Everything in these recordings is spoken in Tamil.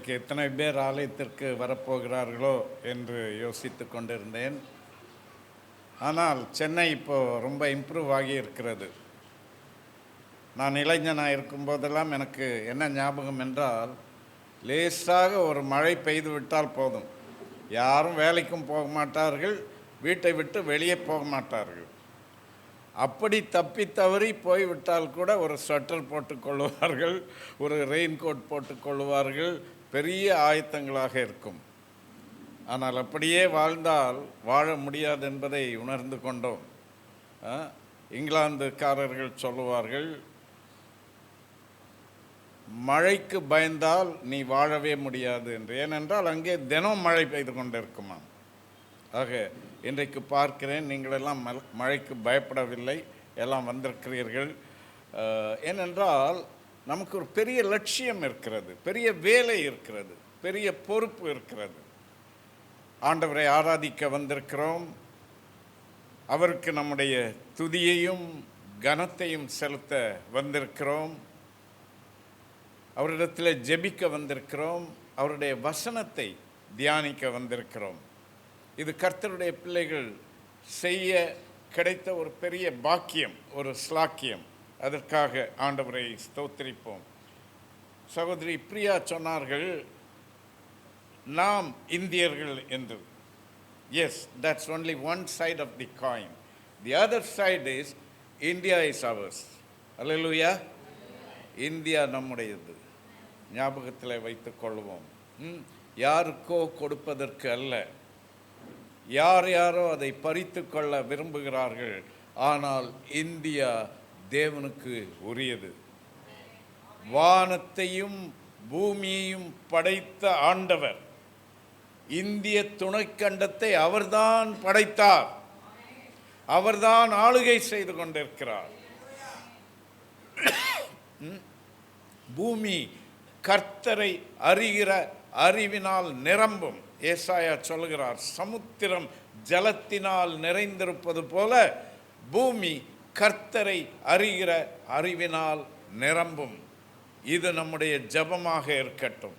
இன்றைக்கு எத்தனை பேர் ஆலயத்திற்கு வரப்போகிறார்களோ என்று யோசித்து கொண்டிருந்தேன். ஆனால் சென்னை இப்போது ரொம்ப இம்ப்ரூவ் ஆகி இருக்கிறது. நான் இளைஞனாக இருக்கும்போதெல்லாம் எனக்கு என்ன ஞாபகம் என்றால், லேசாக ஒரு மழை பெய்து விட்டால் போதும், யாரும் வேலைக்கும் போக மாட்டார்கள், வீட்டை விட்டு வெளியே போக மாட்டார்கள். அப்படி தப்பி தவறி போய்விட்டால் கூட ஒரு ஸ்வெட்டர் போட்டுக்கொள்வார்கள், ஒரு ரெயின் கோட் போட்டுக்கொள்வார்கள், பெரிய ஆயத்தங்களாக இருக்கும். ஆனால் அப்படியே வாழ்ந்தால் வாழ முடியாது என்பதை உணர்ந்து கொண்டோம். இங்கிலாந்துக்காரர்கள் சொல்லுவார்கள், மழைக்கு பயந்தால் நீ வாழவே முடியாது என்று. ஏனென்றால் அங்கே தினம் மழை பெய்து கொண்டிருக்குமா. ஆக இன்றைக்கு பார்க்கிறேன், நீங்களெல்லாம் மழைக்கு பயப்படவில்லை, எல்லாம் வந்திருக்கிறீர்கள். ஏனென்றால் நமக்கு ஒரு பெரிய லட்சியம் இருக்கிறது, பெரிய வேலை இருக்கிறது, பெரிய பொறுப்பு இருக்கிறது. ஆண்டவரை ஆராதிக்க வந்திருக்கிறோம். அவருக்கு நம்முடைய துதியையும் கனத்தையும் செலுத்த வந்திருக்கிறோம். அவரிடத்தில் ஜெபிக்க வந்திருக்கிறோம். அவருடைய வசனத்தை தியானிக்க வந்திருக்கிறோம். இது கர்த்தருடைய பிள்ளைகள் செய்ய கிடைத்த ஒரு பெரிய பாக்கியம், ஒரு ஸ்லாக்கியம். அதற்காக ஆண்டவரை ஸ்தோத்திரிப்போம். சகோதரி பிரியா சொன்னார்கள், நாம் இந்தியர்கள் என்று. Yes, that's only one side of the coin. The other side is India is ours. Hallelujah. India நம்முடையது, ஞாபகத்தில் வைத்துக் கொள்வோம். யாருக்கோ கொடுப்பதற்கு அல்ல. யார் யாரோ அதை பறித்து கொள்ள விரும்புகிறார்கள். ஆனால் இந்தியா தேவனுக்கு உரியது. வானத்தையும் பூமியையும் படைத்த ஆண்டவர் இந்திய துணைக்கண்டத்தை அவர்தான் படைத்தார். அவர்தான் ஆளுகை செய்து கொண்டிருக்கிறார். பூமி கர்த்தரை அறிகிற அறிவினால் நிரம்பும். ஏசாயா சொல்கிறார், சமுத்திரம் ஜலத்தினால் நிறைந்திருப்பது போல பூமி கர்த்தரை அறிகிற அறிவினால் நிரம்பும். இது நம்முடைய ஜெபமாக இருக்கட்டும்.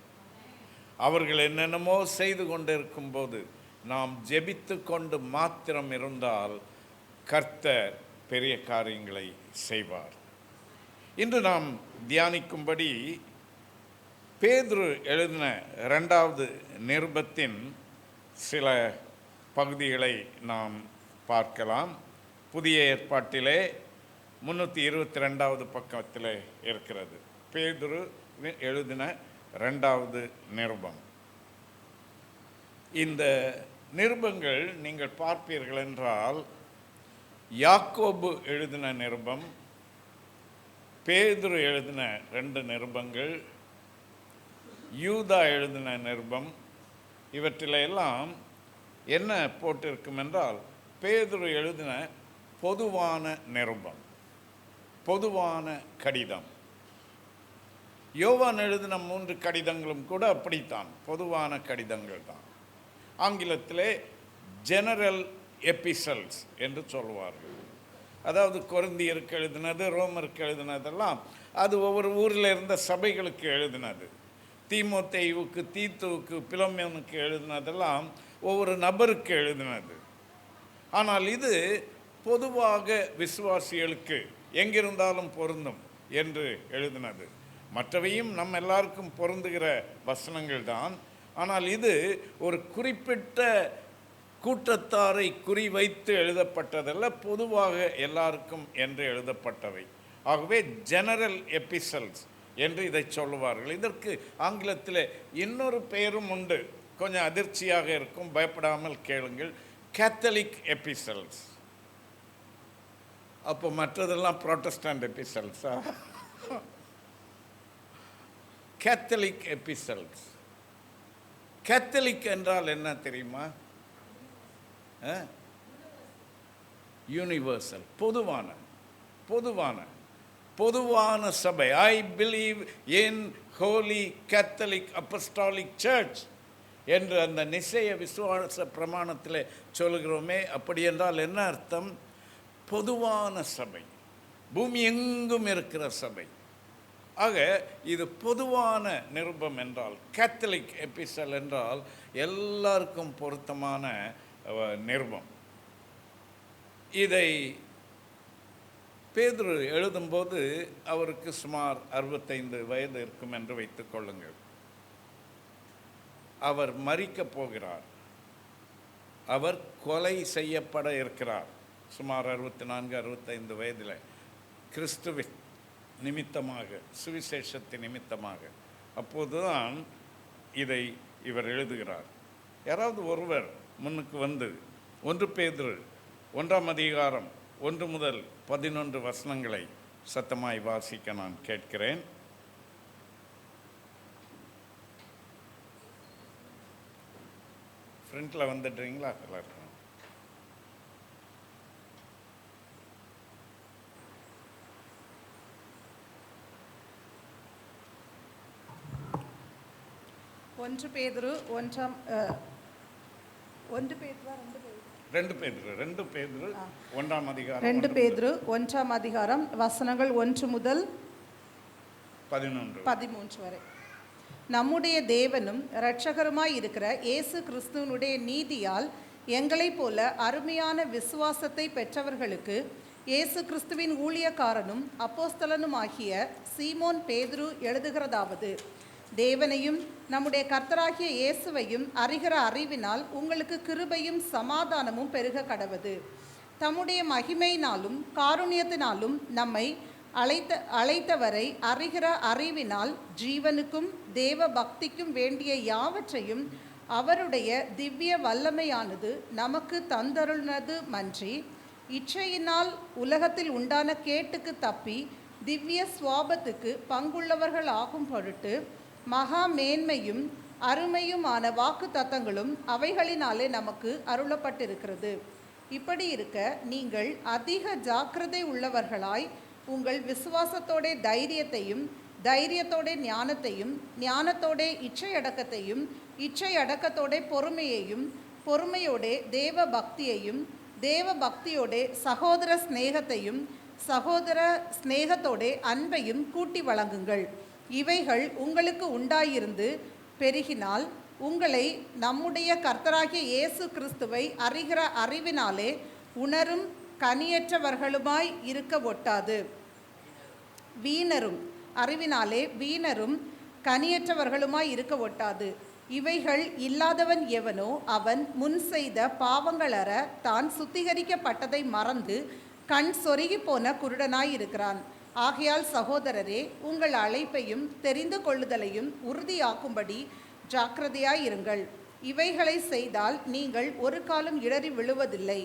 அவர்கள் என்னென்னமோ செய்து கொண்டிருக்கும் போது நாம் ஜெபித்து கொண்டு மாத்திரம் இருந்தால் கர்த்தர் பெரிய காரியங்களை செய்வார். இன்று நாம் தியானிக்கும்படி பேதுரு எழுதின 2வது நிருபத்தின் சில பகுதிகளை நாம் பார்க்கலாம். புதிய ஏற்பாட்டிலே 322வது பக்கத்தில் இருக்கிறது. பேதுரு எழுதின 2வது நிருபம். இந்த நிருபங்கள் நீங்கள் பார்ப்பீர்கள் என்றால், யாக்கோபு எழுதின நிருபம், பேதுரு எழுதின 2 நிருபங்கள், யூதா எழுதின நிருபம், இவற்றிலெல்லாம் என்ன போட்டிருக்கும் என்றால், பேதுரு எழுதின பொதுவான நிருபம், பொதுவான கடிதம். யோவான் எழுதின 3 கடிதங்களும் கூட அப்படித்தான், பொதுவான கடிதங்கள் தான். ஆங்கிலத்திலே ஜெனரல் எபிசல்ஸ் என்று சொல்வார்கள். அதாவது கொரிந்தியருக்கு எழுதினது, ரோமருக்கு எழுதினதெல்லாம் அது ஒவ்வொரு ஊரில் இருந்த சபைகளுக்கு எழுதினது. தீமோத்தேயுவுக்கு, தீத்துவுக்கு, பிலோமோனுக்கு எழுதினதெல்லாம் ஒவ்வொரு நபருக்கு எழுதினது. ஆனால் இது பொதுவாக விசுவாசிகளுக்கு எங்கிருந்தாலும் பொருந்தும் என்று எழுதினது. மற்றவையும் நம்ம எல்லாருக்கும் பொருந்துகிற வசனங்கள் தான். ஆனால் இது ஒரு குறிப்பிட்ட கூட்டத்தாரை குறிவைத்து எழுதப்பட்டதல்ல, பொதுவாக எல்லாருக்கும் என்று எழுதப்பட்டவை. ஆகவே ஜெனரல் எபிசல்ஸ் என்று இதை சொல்லுவார்கள். இதற்கு ஆங்கிலத்தில் இன்னொரு பெயரும் உண்டு, கொஞ்சம் அதிர்ச்சியாக இருக்கும், பயப்படாமல் கேளுங்கள். Catholic epistles. அப்போ மற்றதெல்லாம் புரோட்டஸ்டன்ட் எபிசல்ஸா? Catholic epistles. கேத்தலிக் என்றால் என்ன தெரியுமா? யூனிவர்சல், பொதுவான, பொதுவான, பொதுவான சபை. I believe in holy Catholic apostolic church என்று அந்த நிச்சய விசுவாச பிரமாணத்தில் சொல்கிறோமே. அப்படி என்றால் என்ன அர்த்தம்? பொதுவான சபை, பூமி எங்கும் இருக்கிற சபை. ஆக இது பொதுவான நிருபம் என்றால், கேத்தலிக் எபிசல் என்றால் எல்லாருக்கும் பொருத்தமான நிருபம். இதை பேதுரு எழுதும்போது அவருக்கு சுமார் 65 வயது இருக்கும் என்று வைத்துக் கொள்ளுங்கள். அவர் மரிக்கப் போகிறார். அவர் கொலை செய்யப்பட இருக்கிறார். சுமார் 64-65 வயதில் கிறிஸ்துவின் நிமித்தமாக, சுவிசேஷத்தின் நிமித்தமாக. அப்போதுதான் இதை இவர் எழுதுகிறார். யாராவது ஒருவர் முன்னுக்கு வந்து 1 பேதுரு 1ஆம் அதிகாரம் 1 முதல் 11 வசனங்களை சத்தமாய் வாசிக்க நான் கேட்கிறேன். ஃப்ரண்ட்டில் வந்துடுறீங்களா எல்லாருக்கும்? ஒன்று பேதுரு 1ஆம் அதிகாரம் வசனங்கள் 1 முதல் 13 வரை. நம்முடைய தேவனும் இரட்சகருமாய் இருக்கிற இயேசு கிறிஸ்துவனுடைய நீதியால் எங்களைப் போல அருமையான விசுவாசத்தை பெற்றவர்களுக்கு இயேசு கிறிஸ்துவின் ஊழியக்காரனும் அப்போஸ்தலனும் ஆகிய சீமோன் பேதுரு எழுதுகிறதாவது: தேவனையும் நம்முடைய கர்த்தராகிய இயேசுவையும் அறிகிற அறிவினால் உங்களுக்கு கிருபையும் சமாதானமும் பெருக கடவது. தம்முடைய மகிமையினாலும் காருண்யத்தினாலும் நம்மை அழைத்தவரை அறிகிற அறிவினால் ஜீவனுக்கும் தேவ பக்திக்கும் வேண்டிய யாவற்றையும் அவருடைய திவ்ய வல்லமையானது நமக்கு தந்தருளினது மன்றி, இச்சையினால் உலகத்தில் உண்டான கேட்டுக்கு தப்பி திவ்ய சுவாபத்துக்கு பங்குள்ளவர்கள் ஆகும் பொருட்டு மகா மேன்மையும் அருமையுமான வாக்கு தத்தங்களும் அவைகளினாலே நமக்கு அருளப்பட்டிருக்கிறது. இப்படி இருக்க நீங்கள் அதிக ஜாக்கிரதை உள்ளவர்களாய் உங்கள் விசுவாசத்தோட தைரியத்தையும், தைரியத்தோட ஞானத்தையும், ஞானத்தோட இச்சை அடக்கத்தையும், இச்சை அடக்கத்தோட பொறுமையையும், பொறுமையோட தேவ பக்தியையும், தேவ பக்தியோட சகோதர ஸ்நேகத்தையும், சகோதர ஸ்நேகத்தோட அன்பையும் கூட்டி வழங்குங்கள். இவைகள் உங்களுக்கு உண்டாயிருந்து பெருகினால் உங்களை நம்முடைய கர்த்தராகிய இயேசு கிறிஸ்துவை அறிகிற அறிவினாலே உணரும் கனியற்றவர்களுமாய் இருக்க ஒட்டாது. அறிவினாலே வீணரும் கனியற்றவர்களுமாய் இருக்க ஒட்டாது. இவைகள் இல்லாதவன் எவனோ அவன் முன் செய்த பாவங்களற தான் சுத்திகரிக்கப்பட்டதை மறந்து கண் சொருகி போன குருடனாய் இருக்கிறான். ஆகையால் சகோதரரே, உங்கள் அழைப்பையும் தெரிந்து கொள்ளுதலையும் உறுதியாக்கும்படி ஜாக்கிரதையாயிருங்கள். இவைகளை செய்தால் நீங்கள் ஒரு காலம் இடறி விழுவதில்லை.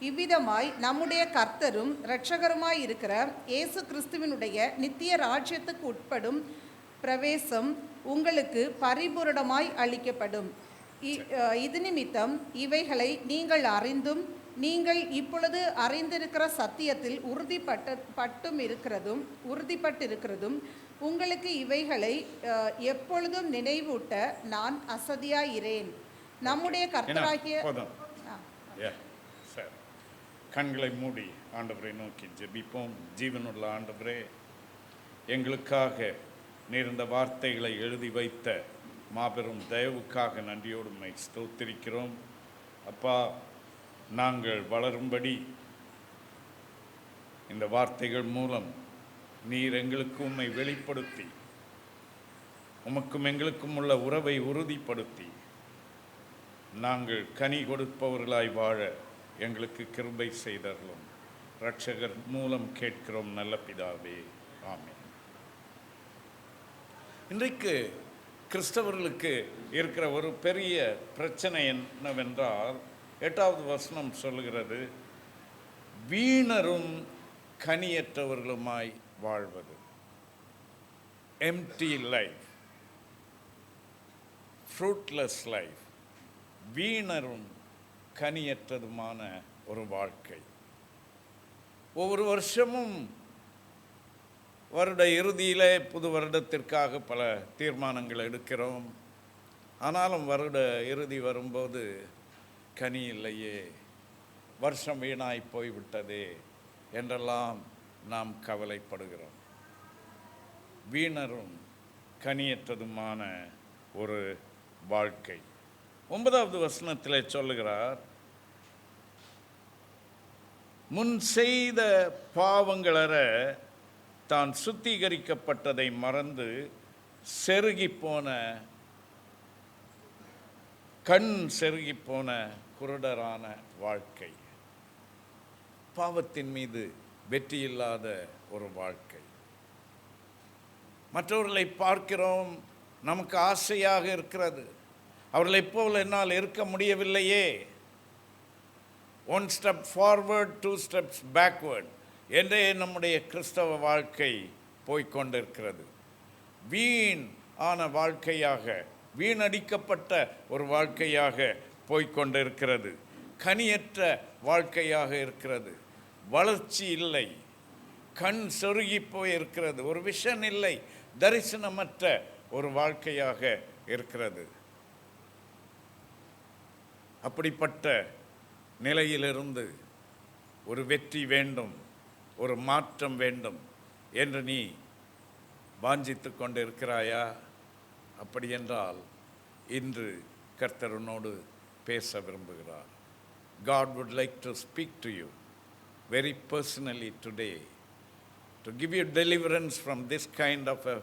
இவ்விதமாய் நம்முடைய கர்த்தரும் இரட்சகருமாய் இருக்கிற இயேசு கிறிஸ்துவினுடைய நித்திய ராஜ்யத்துக்கு உட்படும் பிரவேசம் உங்களுக்கு பரிபூரணமாய் அளிக்கப்படும். இது நிமித்தம் இவைகளை நீங்கள் அறிந்தும் நீங்கள் இப்பொழுது அறிந்திருக்கிற சத்தியத்தில் உறுதிப்பட்டிருக்கிறதும் உங்களுக்கு இவைகளை எப்பொழுதும் நினைவூட்ட நான் அசதியாயிரேன். நம்முடைய கர்த்தராகிய கண்களை மூடி ஆண்டவரை நோக்கி ஜெபிப்போம். ஜீவனுள்ள ஆண்டவரே, எங்களுக்காக நீர் இந்த வார்த்தைகளை எழுதி வைத்த மாபெரும் தயவுக்காக நன்றியோடு உம்மை ஸ்தோத்திரிக்கிறோம். அப்பா, நாங்கள் வளரும்படி இந்த வார்த்தைகள் மூலம் நீர் எங்களுக்கு உம்மை வெளிப்படுத்தி, உமக்கும் எங்களுக்கும் உள்ள உறவை உறுதிப்படுத்தி, நாங்கள் கனி கொடுப்பவர்களாய் வாழ எங்களுக்கு கிருபை செய்தருளும். இரட்சகர் மூலம் கேட்கிறோம் நல்ல பிதாவே, ஆமென். இன்றைக்கு கிறிஸ்தவர்களுக்கு இருக்கிற ஒரு பெரிய பிரச்சனை என்னவென்றால், 8வது வசனம் சொல்லுகிறது, வீணரும் கனியற்றவர்களுமாய் வாழ்வது. எம்டி லைஃப், ஃப்ரூட்லெஸ் லைஃப், வீணரும் கனியற்றதுமான ஒரு வாழ்க்கை. ஒவ்வொரு வருஷமும் வருட இறுதியிலே புது வருடத்திற்காக பல தீர்மானங்கள் எடுக்கிறோம். ஆனாலும் வருட இறுதி வரும்போது கனி இல்லையே, வருஷம் வீணாய் போய்விட்டதே என்றெல்லாம் நாம் கவலைப்படுகிறோம். வீணரும் கனியற்றதுமான ஒரு வாழ்க்கை. 9வது வசனத்தில் சொல்லுகிறார், முன் செய்த பாவங்களற தான் சுத்திகரிக்கப்பட்டதை மறந்து செருகிப்போன கண் செருகிப்போன குருடரான வாழ்க்கை. பாவத்தின் மீது வெற்றியில்லாத ஒரு வாழ்க்கை. மற்றவர்களை பார்க்கிறோம், நமக்கு ஆசையாக இருக்கிறது, அவர்களைப் போல் என்னால் இருக்க முடியவில்லையே. 1 step forward 2 steps backward என்றே நம்முடைய கிறிஸ்தவ வாழ்க்கை போய்கொண்டிருக்கிறது. வீண் ஆன வாழ்க்கையாக, வீணடிக்கப்பட்ட ஒரு வாழ்க்கையாக போய்கொண்டிருக்கிறது. கனியற்ற வாழ்க்கையாக இருக்கிறது. வளர்ச்சி இல்லை, கண் சொருகி போயிருக்கிறது, ஒரு விஷன் இல்லை, தரிசனமற்ற ஒரு வாழ்க்கையாக இருக்கிறது. அப்படிப்பட்ட நிலையிலிருந்து ஒரு வெற்றி வேண்டும், ஒரு மாற்றம் வேண்டும் என்று நீ வாஞ்சித்து கொண்டு இருக்கிறாயா? அப்படி என்றால் இன்று கர்த்தர் உன்னோடு பேச விரும்புகிறார். God would like to speak to you very personally today, to give you deliverance from this kind of a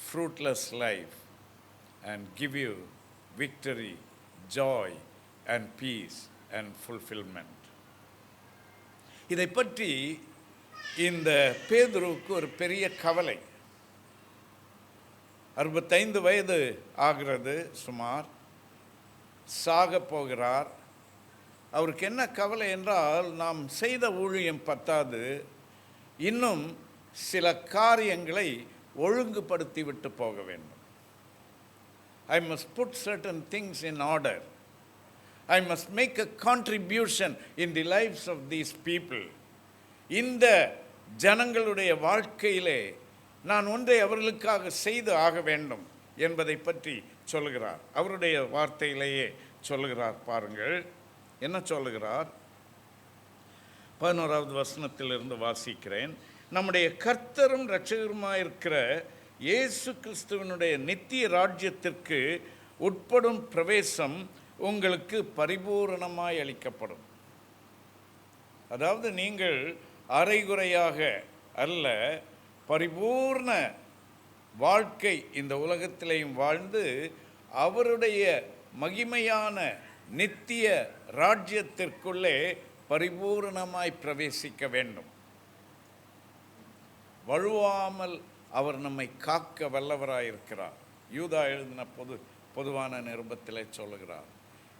fruitless life and give you victory, joy and peace and fulfillment. இதை பற்றி இந்த பேதுருவுக்கு ஒரு பெரிய கவலை. 65 வயது ஆகிறது சுமார், சாக போகிறார். அவருக்கு என்ன கவலை என்றால், நாம் செய்த ஊழியம் பத்தாது, இன்னும் சில காரியங்களை ஒழுங்குபடுத்தி விட்டு போக வேண்டும். I must put certain things in order. I must make a contribution in the lives of these people. இந்த ஜனங்களுடைய வாழ்க்கையிலே நான் ஒன்றை அவர்களுக்காக செய்து ஆக வேண்டும் என்பதை பற்றி சொல்லுகிறார். அவருடைய வார்த்தையிலேயே சொல்லுகிறார். பாருங்கள் என்ன சொல்லுகிறார். 11வது வசனத்திலிருந்து வாசிக்கிறேன். நம்முடைய கர்த்தரும் இரட்சகருமாயிருக்கிற இயேசு கிறிஸ்துவினுடைய நித்திய ராஜ்யத்திற்கு உட்படும் பிரவேசம் உங்களுக்கு பரிபூரணமாய் அளிக்கப்படும். அதாவது நீங்கள் அரைகுறையாக அல்ல, பரிபூர்ண வாழ்க்கை இந்த உலகத்திலேயும் வாழ்ந்து அவருடைய மகிமையான நித்திய ராஜ்யத்திற்குள்ளே பரிபூரணமாய் பிரவேசிக்க வேண்டும். வழுவாமல் அவர் நம்மை காக்க வல்லவராயிருக்கிறார். யூதா எழுதின பொதுவான நிருபத்திலே சொல்லுகிறார்.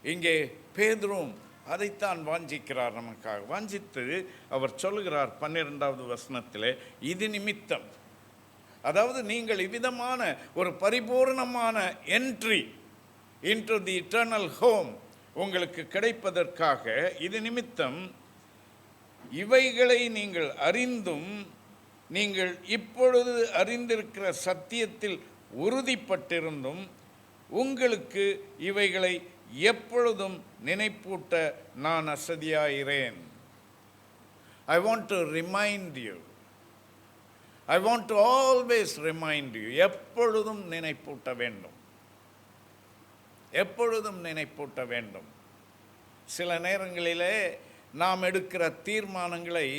இங்கே பேதுரும் அதைத்தான் வாஞ்சிக்கிறார், நமக்காக வாஞ்சித்து அவர் சொல்லுகிறார் 12வது வசனத்திலே, இது நிமித்தம், அதாவது நீங்கள் இவ்விதமான ஒரு பரிபூர்ணமான entry into the eternal home உங்களுக்கு கிடைப்பதற்காக, இது நிமித்தம் இவைகளை நீங்கள் அறிந்தும் நீங்கள் இப்பொழுது அறிந்திருக்கிற சத்தியத்தில் உறுதிப்பட்டிருந்தும் உங்களுக்கு இவைகளை எப்பொழுதும் நினைப்பூட்ட நான் அசதியாயிரேன். I want to remind you. I want to always remind you. எப்பொழுதும் நினைப்பூட்ட வேண்டும், எப்பொழுதும் நினைப்பூட்ட வேண்டும். சில நேரங்களிலே நாம் எடுக்கிற தீர்மானங்களை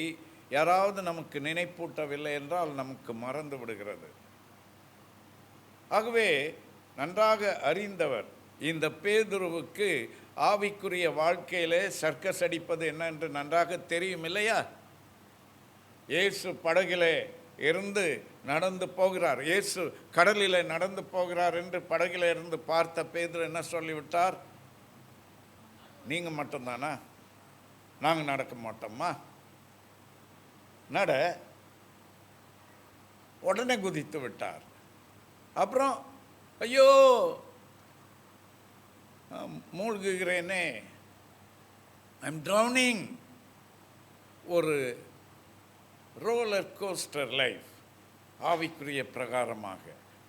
யாராவது நமக்கு நினைப்பூட்டவில்லை என்றால் நமக்கு மறந்து விடுகிறது. ஆகவே நன்றாக அறிந்தவர் இந்த பேதுருவுக்கு ஆவிக்குரிய வாழ்க்கையிலே சர்க்கஸ் அடிப்பது என்ன என்று நன்றாக தெரியும் இல்லையா? இயேசு படகிலே இருந்து நடந்து போகிறார், இயேசு கடலிலே நடந்து போகிறார் என்று படகிலே இருந்து பார்த்த பேதுரு என்ன சொல்லிவிட்டார்? நீங்கள் மட்டும்தானா, நாங்கள் நடக்க மாட்டோமா, நட. உடனே குதித்து விட்டார். அப்புறம் ஐயோ மூழ்குகிறேனே, ஐம் ட்ரௌனிங். ஒரு ரோலர் கோஸ்டர் லைஃப் ஆவிக்குரிய பிரகாரமாக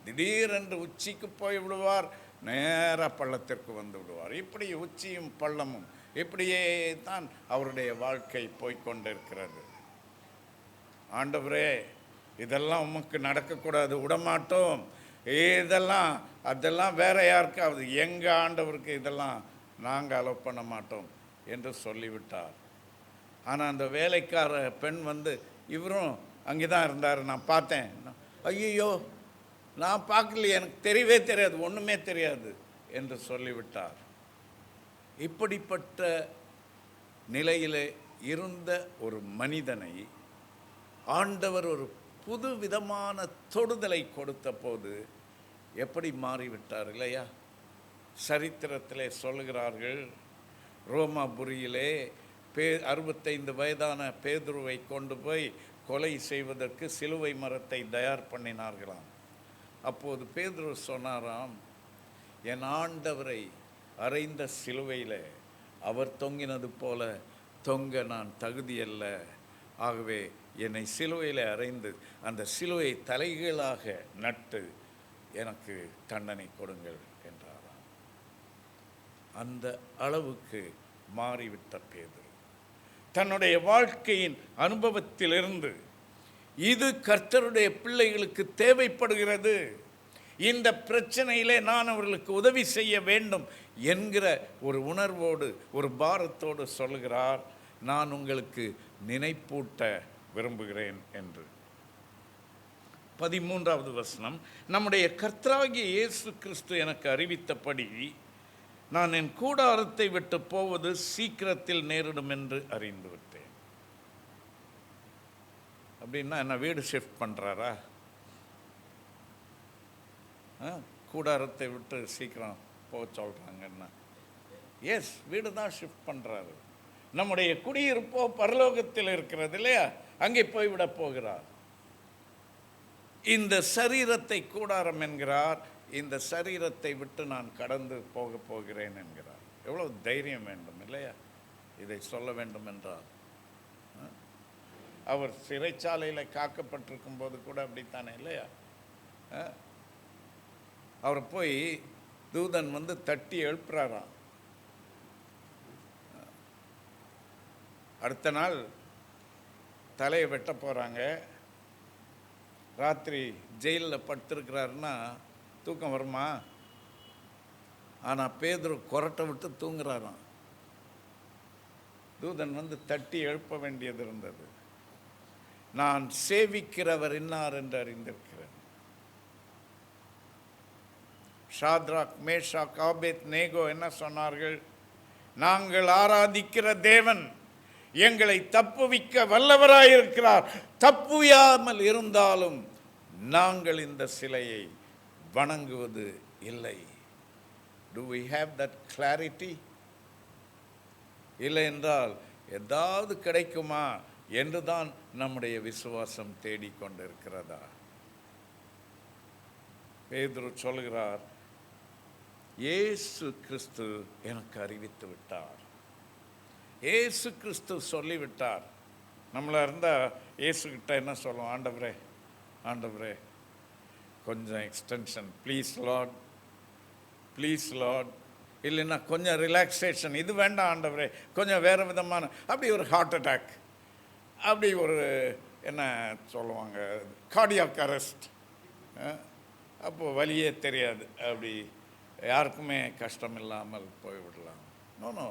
திடீரென்று உச்சிக்கு போய் விடுவார், நேராக பள்ளத்திற்கு வந்து விடுவார். இப்படி உச்சியும் பள்ளமும் இப்படியே தான் அவருடைய வாழ்க்கை போய்கொண்டிருக்கிறது. ஆண்டவரே, இதெல்லாம் உமக்கு நடக்கக்கூடாது, விடமாட்டோம். அதெல்லாம் வேற யாருக்காவது, எங்கள் ஆண்டவருக்கு இதெல்லாம் நாங்கள் அலோவ் பண்ண மாட்டோம் என்று சொல்லிவிட்டார். ஆனால் அந்த வேலைக்கார பெண் இவரும் அங்கே தான் இருந்தார், நான் பார்த்தேன். ஐயோ, நான் பார்க்கலையே, எனக்கு தெரியவே தெரியாது, ஒன்றுமே தெரியாது என்று சொல்லிவிட்டார். இப்படிப்பட்ட நிலையில் இருந்த ஒரு மனிதனை ஆண்டவர் ஒரு புது விதமான தொடுதலை கொடுத்த போது எப்படி மாறிவிட்டார் இல்லையா? சரித்திரத்திலே சொல்லுகிறார்கள், ரோமாபுரியிலே 65 வயதான பேதுருவை கொண்டு போய் கொலை செய்வதற்கு சிலுவை மரத்தை தயார் பண்ணினார்களாம். அப்போது பேதுரு சொன்னாராம், என் ஆண்டவரை அறைந்த சிலுவையில் அவர் தொங்கினது போல தொங்க நான் தகுதியல்ல, ஆகவே என்னை சிலுவையில் அறைந்து அந்த சிலுவை தலைகீழாக நட்டு எனக்கு தண்டனை கொடுங்கள் என்றாராம். அந்த அளவுக்கு மாறிவிட்ட பேதுரு தன்னுடைய வாழ்க்கையின் அனுபவத்திலிருந்து இது கர்த்தருடைய பிள்ளைகளுக்கு தேவைப்படுகிறது, இந்த பிரச்சனையிலே நான் அவர்களுக்கு உதவி செய்ய வேண்டும் என்கிற ஒரு உணர்வோடு ஒரு பாரத்தோடு சொல்கிறார், நான் உங்களுக்கு நினைப்பூட்ட விரும்புகிறேன் என்று. 13வது வசனம், நம்முடைய கர்த்தராகிய இயேசு கிறிஸ்து எனக்கு அறிவித்தபடி நான் என் கூடாரத்தை விட்டு போவது சீக்கிரத்தில் நேரிடும் என்று அறிந்து விட்டேன். அப்படின்னா என்ன, வீடு ஷிஃப்ட் பண்ணுறாரா? கூடாரத்தை விட்டு சீக்கிரம் போக சொல்கிறாங்கன்னா, எஸ், வீடு தான் ஷிஃப்ட் பண்ணுறாரு. நம்முடைய குடியிருப்போ பரலோகத்தில் இருக்கிறது இல்லையா, அங்கே போய்விட போகிறார். இந்த சரீரத்தை கூடாரம் என்கிறார், இந்த சரீரத்தை விட்டு நான் கடந்து போக போகிறேன் என்கிறார். எவ்வளவு தைரியம் வேண்டும் இல்லையா இதை சொல்ல வேண்டும் என்றால்? அவர் சிறைச்சாலையில் காக்கப்பட்டிருக்கும் போது கூட அப்படித்தானே இல்லையா? அவர் போய் தூதன் தட்டி எழுப்புறாராம். அடுத்த நாள் தலையை வெட்ட போகிறாங்க. ராத்திரி ஜெயிலில் படுத்திருக்கிறாருன்னா தூக்கம் வருமா? ஆனால் பேதுரு கொரட்டை விட்டு தூங்குறாராம். தூதன் தட்டி எழுப்ப வேண்டியது இருந்தது. நான் சேவிக்கிறவர் இன்னார் என்று அறிந்திருக்கிறேன். ஷாத்ராக், மேஷாக், ஆபேத் நேகோ என்ன சொன்னார்கள்? நாங்கள் ஆராதிக்கிற தேவன் எங்களை தப்புவிக்க வல்லவராயிருக்கிறார். தப்புவியாமல் இருந்தாலும் நாங்கள் இந்த சிலையை வணங்குவது இல்லை. Do we have that clarity? இல்லை என்றால் ஏதாவது கிடைக்குமா என்றுதான் நம்முடைய விசுவாசம் தேடிக்கொண்டிருக்கிறதா? பேதுரு சொல்கிறார், இயேசு கிறிஸ்து எனக்கு அறிவித்து விட்டார், இயேசு கிறிஸ்து சொல்லிவிட்டார். நம்மளா இருந்தால் இயேசுக்கிட்ட என்ன சொல்லுவோம்? ஆண்டவரே, ஆண்டவரே, கொஞ்சம் extension please Lord, please Lord. இல்லைன்னா கொஞ்சம் ரிலாக்ஸேஷன், இது வேண்டாம் ஆண்டவரே, கொஞ்சம் வேறு விதமான, அப்படி ஒரு ஹார்ட் அட்டாக், அப்படி ஒரு என்ன சொல்லுவாங்க, கார்டியாக் அரெஸ்ட், அப்போது வலியே தெரியாது, அப்படி யாருக்குமே கஷ்டம் இல்லாமல் போய்விடலாம். நோ நோ,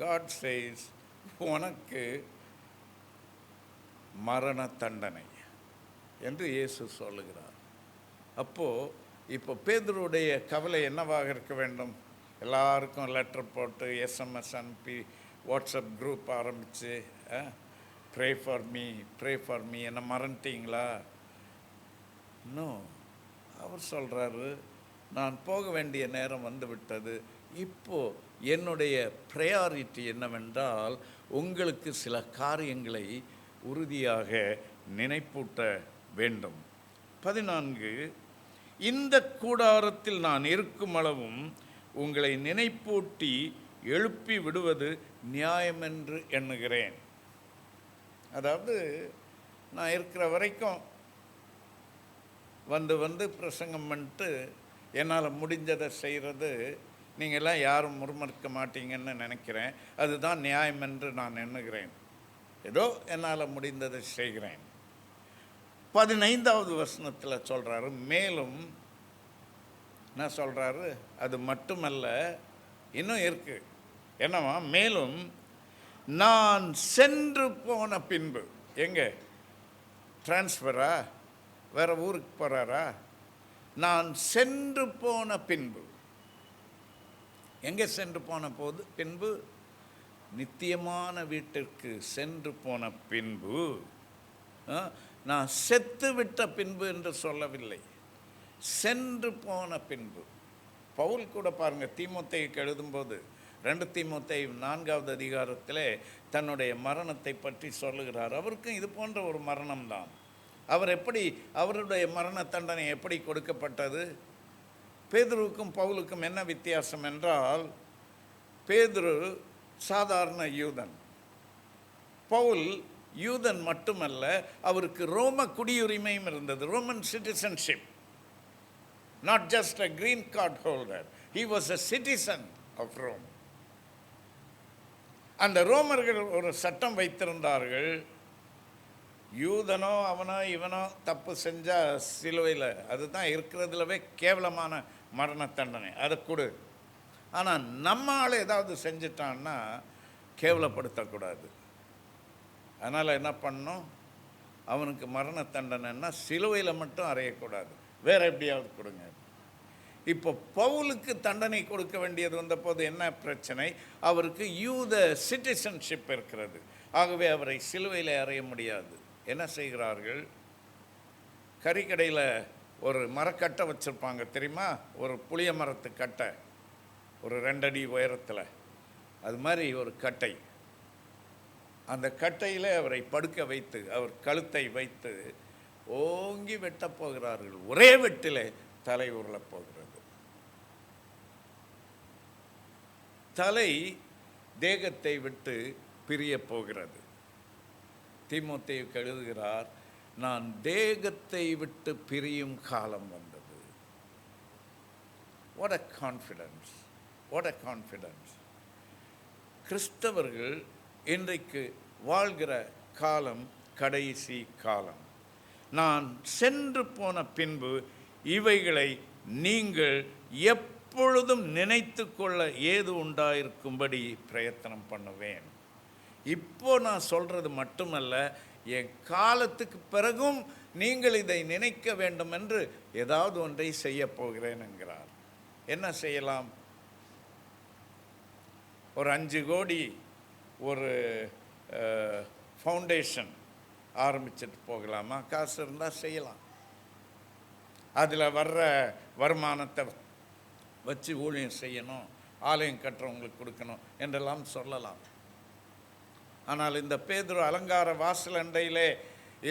God says உனக்கு மரண தண்டனை என்று இயேசு சொல்லுகிறார். அப்போது இப்போ பேதுருடைய கவலை என்னவாக இருக்க வேண்டும்? எல்லாருக்கும் லெட்டர் போட்டு எஸ்எம்எஸ் அனுப்பி வாட்ஸ்அப் குரூப் ஆரம்பித்து pray for me, pray for me, என்ன மறந்துட்டீங்களா? இன்னும் அவர் சொல்கிறாரு, நான் போக வேண்டிய நேரம் வந்து விட்டது. இப்போது என்னுடைய ப்ரையாரிட்டி என்னவென்றால் உங்களுக்கு சில காரியங்களை உறுதியாக நினைப்பூட்ட வேண்டும். 14, இந்த கூடாரத்தில் நான் இருக்கும் அளவும் உங்களை நினைப்பூட்டி எழுப்பி விடுவது நியாயமென்று எண்ணுகிறேன். அதாவது நான் இருக்கிற வரைக்கும் வந்து பிரசங்கம் பண்ணிட்டு என்னால் முடிஞ்சதை செய்கிறது நீங்கள்லாம் யாரும் முறுமறுக்க மாட்டீங்கன்னு நினைக்கிறேன். அதுதான் நியாயம் என்று நான் எண்ணுகிறேன். ஏதோ என்னால் முடிந்ததை செய்கிறேன். 15வது வசனத்தில் சொல்கிறாரு, மேலும் என்ன சொல்கிறாரு, அது மட்டுமல்ல, இன்னும் இருக்கு. என்னவா? மேலும் நான் சென்று போன பின்பு. எங்கே? டிரான்ஸ்ஃபரா? வேற ஊருக்கு போகிறாரா? நான் சென்று போன பின்பு. எங்கே சென்று போன போது பின்பு? நித்தியமான வீட்டிற்கு சென்று போன பின்பு. நான் செத்து விட்ட பின்பு என்று சொல்லவில்லை, சென்று போன பின்பு. பவுல் கூட பாருங்க, தீமோத்தேயுக்கு எழுதும்போது 2 தீமோத்தேயு 4வது அதிகாரத்திலே தன்னுடைய மரணத்தை பற்றி சொல்லுகிறார். அவருக்கும் இது போன்ற ஒரு மரணம்தான். அவர் எப்படி, அவருடைய மரண தண்டனை எப்படி கொடுக்கப்பட்டது? பேதுருவுக்கும் பவுலுக்கும் என்ன வித்தியாசம் என்றால், பேதுரு சாதாரண யூதன், பவுல் யூதன் மட்டுமல்ல, அவருக்கு ரோம குடியுரிமையும் இருந்தது, Roman citizenship. Not just a green card holder, he was a citizen of Rome. அந்த ரோமர்கள் ஒரு சட்டம் வைத்திருந்தார்கள், யூதனோ அவனோ இவனோ தப்பு செஞ்சால் சிலுவையில், அதுதான் இருக்கிறதுலவே கேவலமான மரண தண்டனை, அதை கொடு. ஆனால் நம்ம ஆள் ஏதாவது செஞ்சிட்டான்னா கேவலப்படுத்தக்கூடாது. அதனால் என்ன பண்ணணும், அவனுக்கு மரண தண்டனைன்னா சிலுவையில் மட்டும் அறையக்கூடாது, வேற எப்படியாவது கொடுங்க. இப்போ பவுலுக்கு தண்டனை கொடுக்க வேண்டியது வந்தபோது என்ன பிரச்சனை? அவருக்கு யூத சிட்டிசன்ஷிப் இருக்கிறது, ஆகவே அவரை சிலுவையில் அறைய முடியாது. என்ன செய்கிறார்கள்? கறிக்கடையில் ஒரு மரக்கட்டை வச்சுருப்பாங்க தெரியுமா, ஒரு புளிய மரத்து கட்டை, ஒரு 2 அடி உயரத்தில், அது மாதிரி ஒரு கட்டை. அந்த கட்டையில் அவரை படுக்க வைத்து அவர் கழுத்தை வைத்து ஓங்கி வெட்டப் போகிறார்கள். ஒரே வெட்டிலே தலை உருளப் போகிறது. தலை தேகத்தை விட்டு பிரிய போகிறது. தீமோத்தேயுக்கு எழுதுகிறார், நான் தேகத்தை விட்டு பிரியும் காலம் வந்தது. What a confidence, what a confidence. கிறிஸ்தவர்கள் இன்றைக்கு வாழ்கிற காலம் கடைசி காலம். நான் சென்று போன பின்பு இவைகளை நீங்கள் எப்பொழுதும் நினைத்து கொள்ள ஏது உண்டாயிருக்கும்படி பிரயத்தனம் பண்ணுவேன். இப்போ நான் சொல்கிறது மட்டுமல்ல, என் காலத்துக்கு பிறகும் நீங்கள் இதை நினைக்க வேண்டும் என்று ஏதாவது ஒன்றை செய்ய போகிறேன் என்கிறார். என்ன செய்யலாம்? ஒரு 5 கோடி ஒரு ஃபவுண்டேஷன் ஆரம்பிச்சுட்டு போகலாமா? காசு இருந்தால் செய்யலாம். அதில் வர்ற வருமானத்தை வச்சு ஊழியம் செய்யணும், ஆலயம் கட்டுறவங்களுக்கு கொடுக்கணும் என்றெல்லாம் சொல்லலாம். ஆனால் இந்த பேதுரு அலங்கார வாசல் அண்டையிலே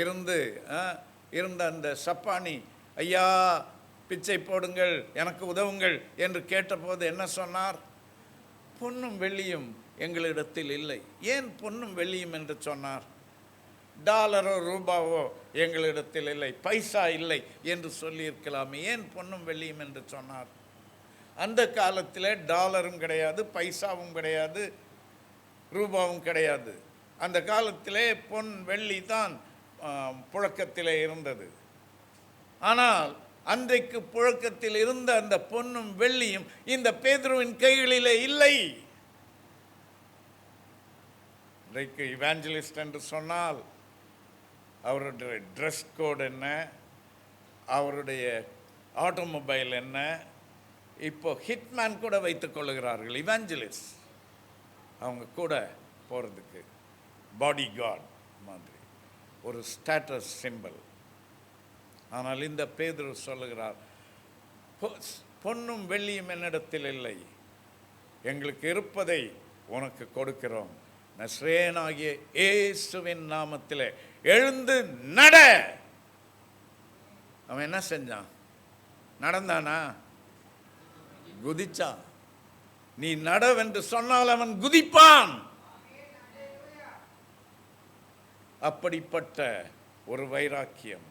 இருந்த அந்த சப்பானி, ஐயா பிச்சை போடுங்கள், எனக்கு உதவுங்கள் என்று கேட்டபோது என்ன சொன்னார்? பொன்னும் வெள்ளியும் எங்களிடத்தில் இல்லை. ஏன் பொன்னும் வெள்ளியும் என்று சொன்னார்? டாலரோ ரூபாவோ எங்களிடத்தில் இல்லை, பைசா இல்லை என்று சொல்லியிருக்கலாமே. ஏன் பொன்னும் வெள்ளியும் என்று சொன்னார்? அந்த காலத்தில் டாலரும் கிடையாது, பைசாவும் கிடையாது, ரூபாவும் கிடையாது. அந்த காலத்திலே பொன் வெள்ளி தான் புழக்கத்திலே இருந்தது. ஆனால் அன்றைக்கு புழக்கத்தில் இருந்த அந்த பொன்னும் வெள்ளியும் இந்த பேதுருவின் கைகளிலே இல்லை. இன்றைக்கு இவாஞ்சலிஸ்ட் என்று சொன்னால் அவருடைய ட்ரெஸ் கோட் என்ன, அவருடைய ஆட்டோமொபைல் என்ன, இப்போ ஹிட்மேன் கூட வைத்துக் கொள்ளுகிறார்கள் இவாஞ்சலிஸ்ட், அவங்க கூட போகிறதுக்கு பாடி கார்டு மாதிரி ஒரு ஸ்டேட்டஸ் சிம்பிள். ஆனால் இந்த பேதுரு சொல்லுகிறார், பொன்னும் வெள்ளியும் என்னிடத்தில் இல்லை, எங்களுக்கு இருப்பதை உனக்கு கொடுக்கிறோம், நஸ்ரேயனாகிய இயேசுவின் நாமத்திலே எழுந்து நட. அவன் என்ன செஞ்சான்? நடந்தானா? குதிச்சான். நீ நடவென்று சொன்னால் அவன் குதிப்பான். அப்படிப்பட்ட ஒரு வைராக்கியம்,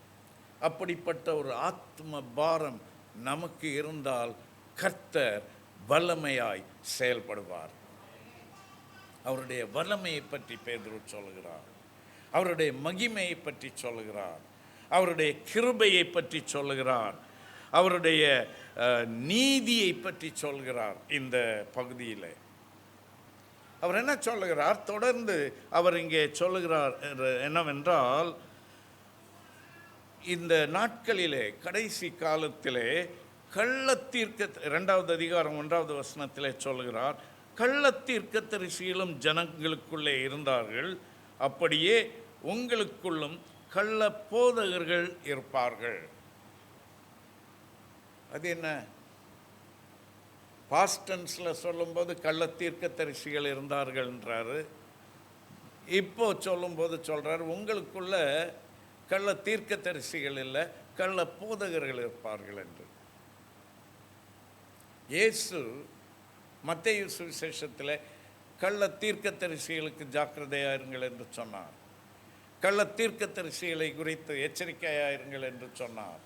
அப்படிப்பட்ட ஒரு ஆத்ம பாரம் நமக்கு இருந்தால் கர்த்தர் வல்லமையாய் செயல்படுவார். அவருடைய வல்லமையை பற்றி பேதுரு சொல்லுகிறார், அவருடைய மகிமையை பற்றி சொல்லுகிறார். அவருடைய கிருபையை பற்றி சொல்லுகிறார், அவருடைய நீதியை பற்றி சொல்கிறார். இந்த பகுதியில் அவர் என்ன சொல்லுகிறார்? தொடர்ந்து அவர் இங்கே சொல்லுகிறார் என்னவென்றால், இந்த நாட்களிலே கடைசி காலத்திலே கள்ளத்தீர்க்க 2வது அதிகாரம் 1வது வசனத்திலே சொல்லுகிறார், கள்ளத்தீர்க்கதரிசிகளும் ஜனங்களுக்குள்ளே இருந்தார்கள், அப்படியே உங்களுக்குள்ளும் கள்ள போதகர்கள் இருப்பார்கள். அது என்ன? பாஸ்டன்ஸில் சொல்லும்போது கள்ளத்தீர்க்கதரிசிகள் இருந்தார்கள்ன்றாரு. இப்போ சொல்லும்போது சொல்கிறார், உங்களுக்குள்ள கள்ள தீர்க்கதரிசிகள் இல்லை, கள்ள போதகர்கள் இருப்பார்கள் என்று. இயேசு மத்தேயு சுவிசேஷத்தில் கள்ள தீர்க்கதரிசிகளுக்கு ஜாக்கிரதையாயிருங்கள் என்று சொன்னார், கள்ள தீர்க்கதரிசிகளை குறித்து எச்சரிக்கையாயிருங்கள் என்று சொன்னார்.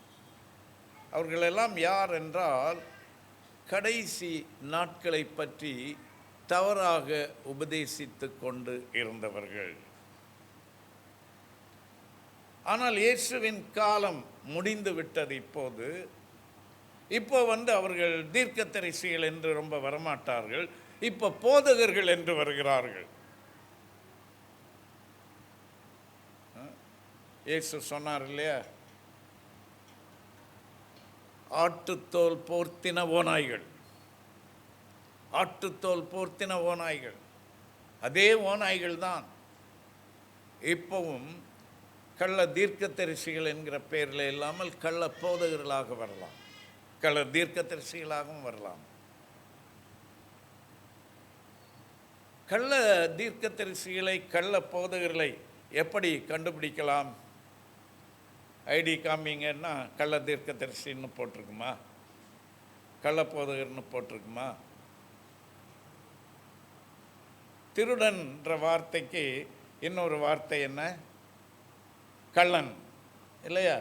அவர்களெல்லாம் யார் என்றால், கடைசி நாட்களை பற்றி தவறாக உபதேசித்து கொண்டு இருந்தவர்கள். ஆனால் இயேசுவின் காலம் முடிந்து விட்டது. இப்போ அவர்கள் தீர்க்கதரிசிகள் என்று ரொம்ப வரமாட்டார்கள், இப்போ போதகர்கள் என்று வருகிறார்கள். இயேசு சொன்னார் இல்லையா, ஆட்டுத்தோல் போர்த்தின ஓநாய்கள், ஆட்டுத்தோல் போர்த்தின ஓநாய்கள். அதே ஓநாய்கள் தான் இப்போவும் கள்ள தீர்க்கதரிசிகள் என்கிற பெயரில் இல்லாமல் கள்ள போதகர்களாக வரலாம், கள்ள தீர்க்கதரிசிகளாகவும் வரலாம். கள்ள தீர்க்கதரிசிகளை கள்ள போதகர்களை எப்படி கண்டுபிடிக்கலாம்? ஐடி காமிங்கன்னா கள்ள தீர்க்கதரிசின்னு போட்டிருக்குமா, கள்ள போதகர்னு போட்டிருக்குமா? திருடன்ற வார்த்தைக்கு இன்னொரு வார்த்தை என்ன? கள்ளன் இல்லையா?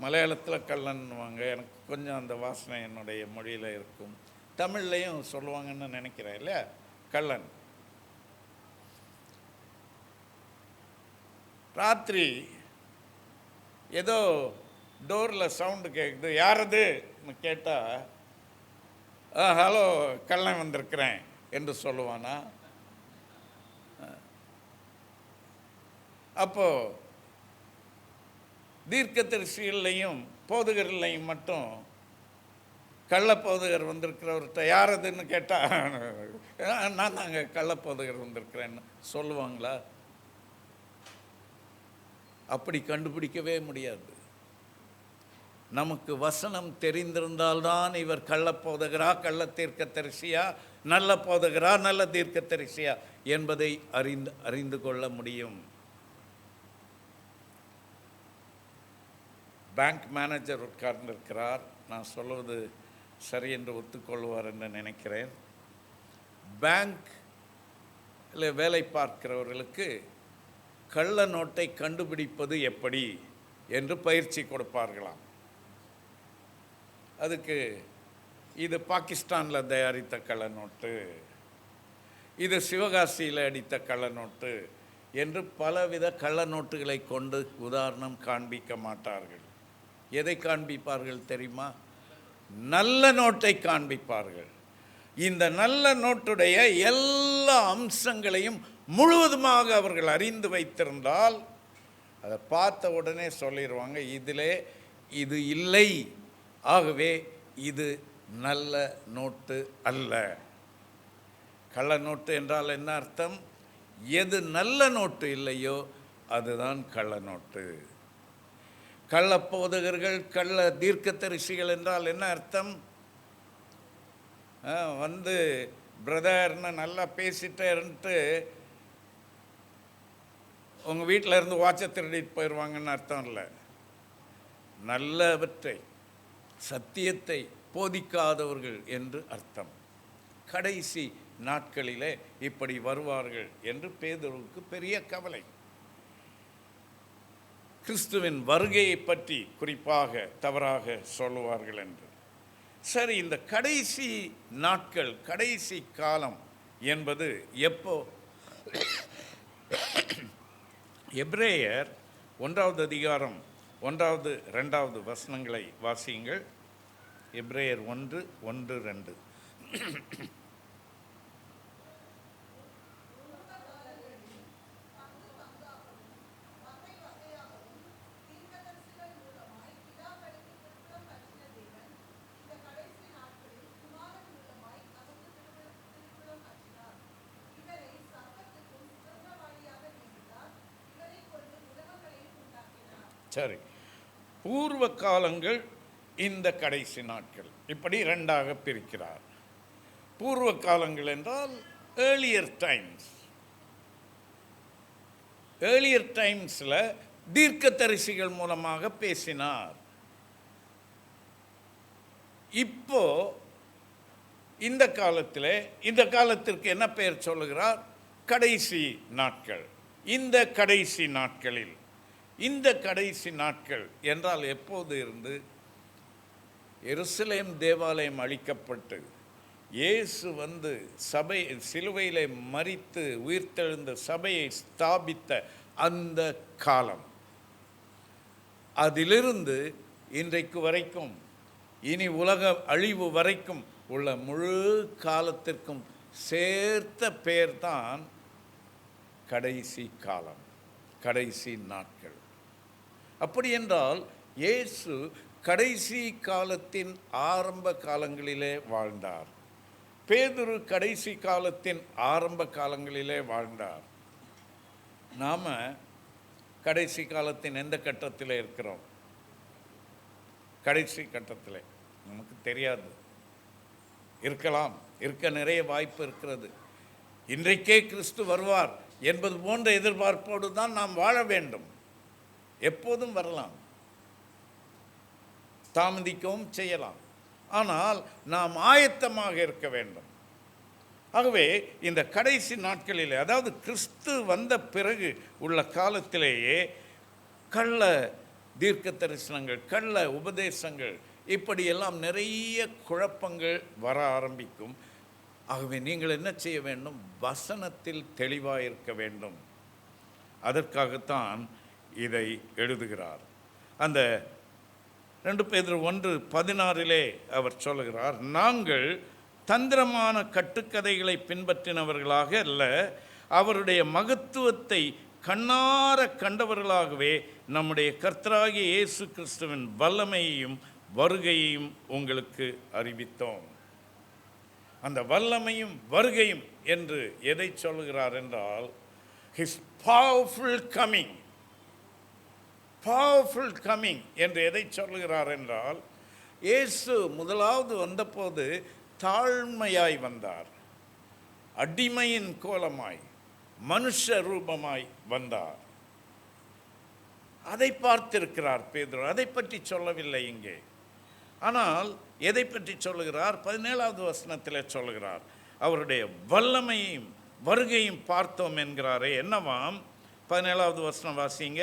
மலையாளத்தில் கள்ளன்னுவாங்க, எனக்கு கொஞ்சம் அந்த வாசனை என்னுடைய மொழியில் இருக்கும். தமிழ்லையும் சொல்லுவாங்கன்னு நினைக்கிறேன் இல்லையா, கள்ளன். ராத்திரி ஏதோ டோரில் சவுண்டு கேட்குது, யாரதுன்னு கேட்டால், ஹலோ கள்ளன் வந்திருக்கிறேன் என்று சொல்லுவானா? அப்போ தீர்க்கதரிசிகள்லையும் போதகர்களையும் மட்டும் கள்ள போதகர் வந்திருக்கிறவர்கிட்ட யாரதுன்னு கேட்டால், நான் தாங்க கள்ள போதகர் வந்திருக்கிறேன்னு சொல்லுவாங்களா? அப்படி கண்டுபிடிக்கவே முடியாது. நமக்கு வசனம் தெரிந்திருந்தால்தான் இவர் கள்ள போதகரா, கள்ள தீர்க்கதரிசியா, நல்ல போதகரா, நல்ல தீர்க்கதரிசியா என்பதை அறிந்து கொள்ள முடியும். பேங்க் மேனேஜர் உட்கார்ந்திருக்கிறார், நான் சொல்வது சரி என்று ஒத்துக்கொள்வார் என்று நினைக்கிறேன். பேங்க்ல வேலை பார்க்கிறவர்களுக்கு கள்ள நோட்டை கண்டுபிடிப்பது எப்படி என்று பயிற்சி கொடுப்பார்களாம். அதுக்கு இது பாகிஸ்தானில் தயாரித்த கள்ள நோட்டு, இது சிவகாசியில் அடித்த கள்ள நோட்டு என்று பலவித கள்ள நோட்டுகளை கொண்டு உதாரணம் காண்பிக்க மாட்டார்கள். எதை காண்பிப்பார்கள் தெரியுமா? நல்ல நோட்டை காண்பிப்பார்கள். இந்த நல்ல நோட்டுடைய எல்லா அம்சங்களையும் முழுவதுமாக அவர்கள் அறிந்து வைத்திருந்தால் அதை பார்த்த உடனே சொல்லிடுவாங்க, இதிலே இது இல்லை, ஆகவே இது நல்ல நோட்டு அல்ல. கள்ள நோட்டு என்றால் என்ன அர்த்தம்? எது நல்ல நோட்டு இல்லையோ அதுதான் கள்ள நோட்டு. கள்ள போதகர்கள், கள்ள தீர்க்கதரிசிகள் என்றால் என்ன அர்த்தம்? பிரதர்னு நல்லா பேசிட்டேன்ட்டு உங்கள் வீட்டில் இருந்து வாட்சை திருடிட்டு போயிடுவாங்கன்னு அர்த்தம் இல்லை. நல்லவற்றை, சத்தியத்தை போதிக்காதவர்கள் என்று அர்த்தம். கடைசி நாட்களிலே இப்படி வருவார்கள் என்று பேதுருவுக்கு பெரிய கவலை. கிறிஸ்துவின் வருகையை பற்றி குறிப்பாக தவறாக சொல்லுவார்கள் என்று. சரி, இந்த கடைசி நாட்கள், கடைசி காலம் என்பது எப்போ? எபிரேயர் 1வது அதிகாரம் 1வது 2வது வசனங்களை வாசியுங்கள். எபிரேயர் 1:1-2. சரி, பூர்வ காலங்கள், இந்த கடைசி நாட்கள், இப்படி 2ஆக பிரிக்கிறார். பூர்வ காலங்கள் என்றால் ஏர்லியர் டைம்ஸ். ஏர்லியர் டைம்ஸில் தீர்க்கதரிசிகள் மூலமாக பேசினார். இப்போ இந்த காலத்தில், இந்த காலத்திற்கு என்ன பெயர் சொல்லுகிறார்? கடைசி நாட்கள். இந்த கடைசி நாட்களில், இந்த கடைசி நாட்கள் என்றால் எப்போது இருந்து? எருசலேம் தேவாலயம் அழிக்கப்பட்டு இயேசு வந்து சபை சிலுவையிலே மரித்து உயிர்த்தெழுந்த சபையை ஸ்தாபித்த அந்த காலம், அதிலிருந்து இன்றைக்கு வரைக்கும், இனி உலக அழிவு வரைக்கும் உள்ள முழு காலத்திற்கும் சேர்த்த பெயர்தான் கடைசி காலம், கடைசி நாட்கள். அப்படி என்றால் இயேசு கடைசி காலத்தின் ஆரம்ப காலங்களிலே வாழ்ந்தார். பேதுரு கடைசி காலத்தின் ஆரம்ப காலங்களிலே வாழ்ந்தார். நாம் கடைசி காலத்தின் எந்த கட்டத்தில் இருக்கிறோம்? கடைசி கட்டத்தில் நமக்கு தெரியாது, இருக்கலாம், இருக்க நிறைய வாய்ப்பு இருக்கிறது. இன்றைக்கே கிறிஸ்து வருவார் என்பது போன்ற எதிர்பார்ப்போடு தான் நாம் வாழ வேண்டும். எப்போதும் வரலாம், தாமதிக்கவும் செய்யலாம், ஆனால் நாம் ஆயத்தமாக இருக்க வேண்டும். ஆகவே இந்த கடைசி நாட்களிலே, அதாவது கிறிஸ்து வந்த பிறகு உள்ள காலத்திலேயே கள்ள தீர்க்க தரிசனங்கள், கள்ள உபதேசங்கள், இப்படியெல்லாம் நிறைய குழப்பங்கள் வர ஆரம்பிக்கும். ஆகவே நீங்கள் என்ன செய்ய வேண்டும்? வசனத்தில் தெளிவாக இருக்க வேண்டும். அதற்காகத்தான் இதை எழுதுகிறார். அந்த 2 பேதுரு 1:16 அவர் சொல்லுகிறார், நாங்கள் தந்திரமான கட்டுக்கதைகளை பின்பற்றினவர்களாக அல்ல, அவருடைய மகத்துவத்தை கண்ணார கண்டவர்களாகவே நம்முடைய கர்த்தராகிய இயேசு கிறிஸ்துவின் வல்லமையையும் வருகையையும் உங்களுக்கு அறிவித்தோம். அந்த வல்லமையும் வருகையும் என்று எதை சொல்லுகிறார் என்றால், his powerful coming, powerful coming என்று எதை சொல்லுகிறார் என்றால், இயேசு முதலாவது வந்தபோது தாழ்மையாய் வந்தார், அடிமையின் கோலமாய் மனுஷ ரூபமாய் வந்தார். அதை பார்த்திருக்கிறார் பேதுரு. அதை பற்றி சொல்லவில்லை இங்கே. ஆனால் எதை பற்றி சொல்லுகிறார்? 17வது வசனத்தில் சொல்லுகிறார், அவருடைய வல்லமையும் வருகையும் பார்த்தோம் என்கிறாரே. என்னவாம்? 17வது வசனம் வாசிங்க.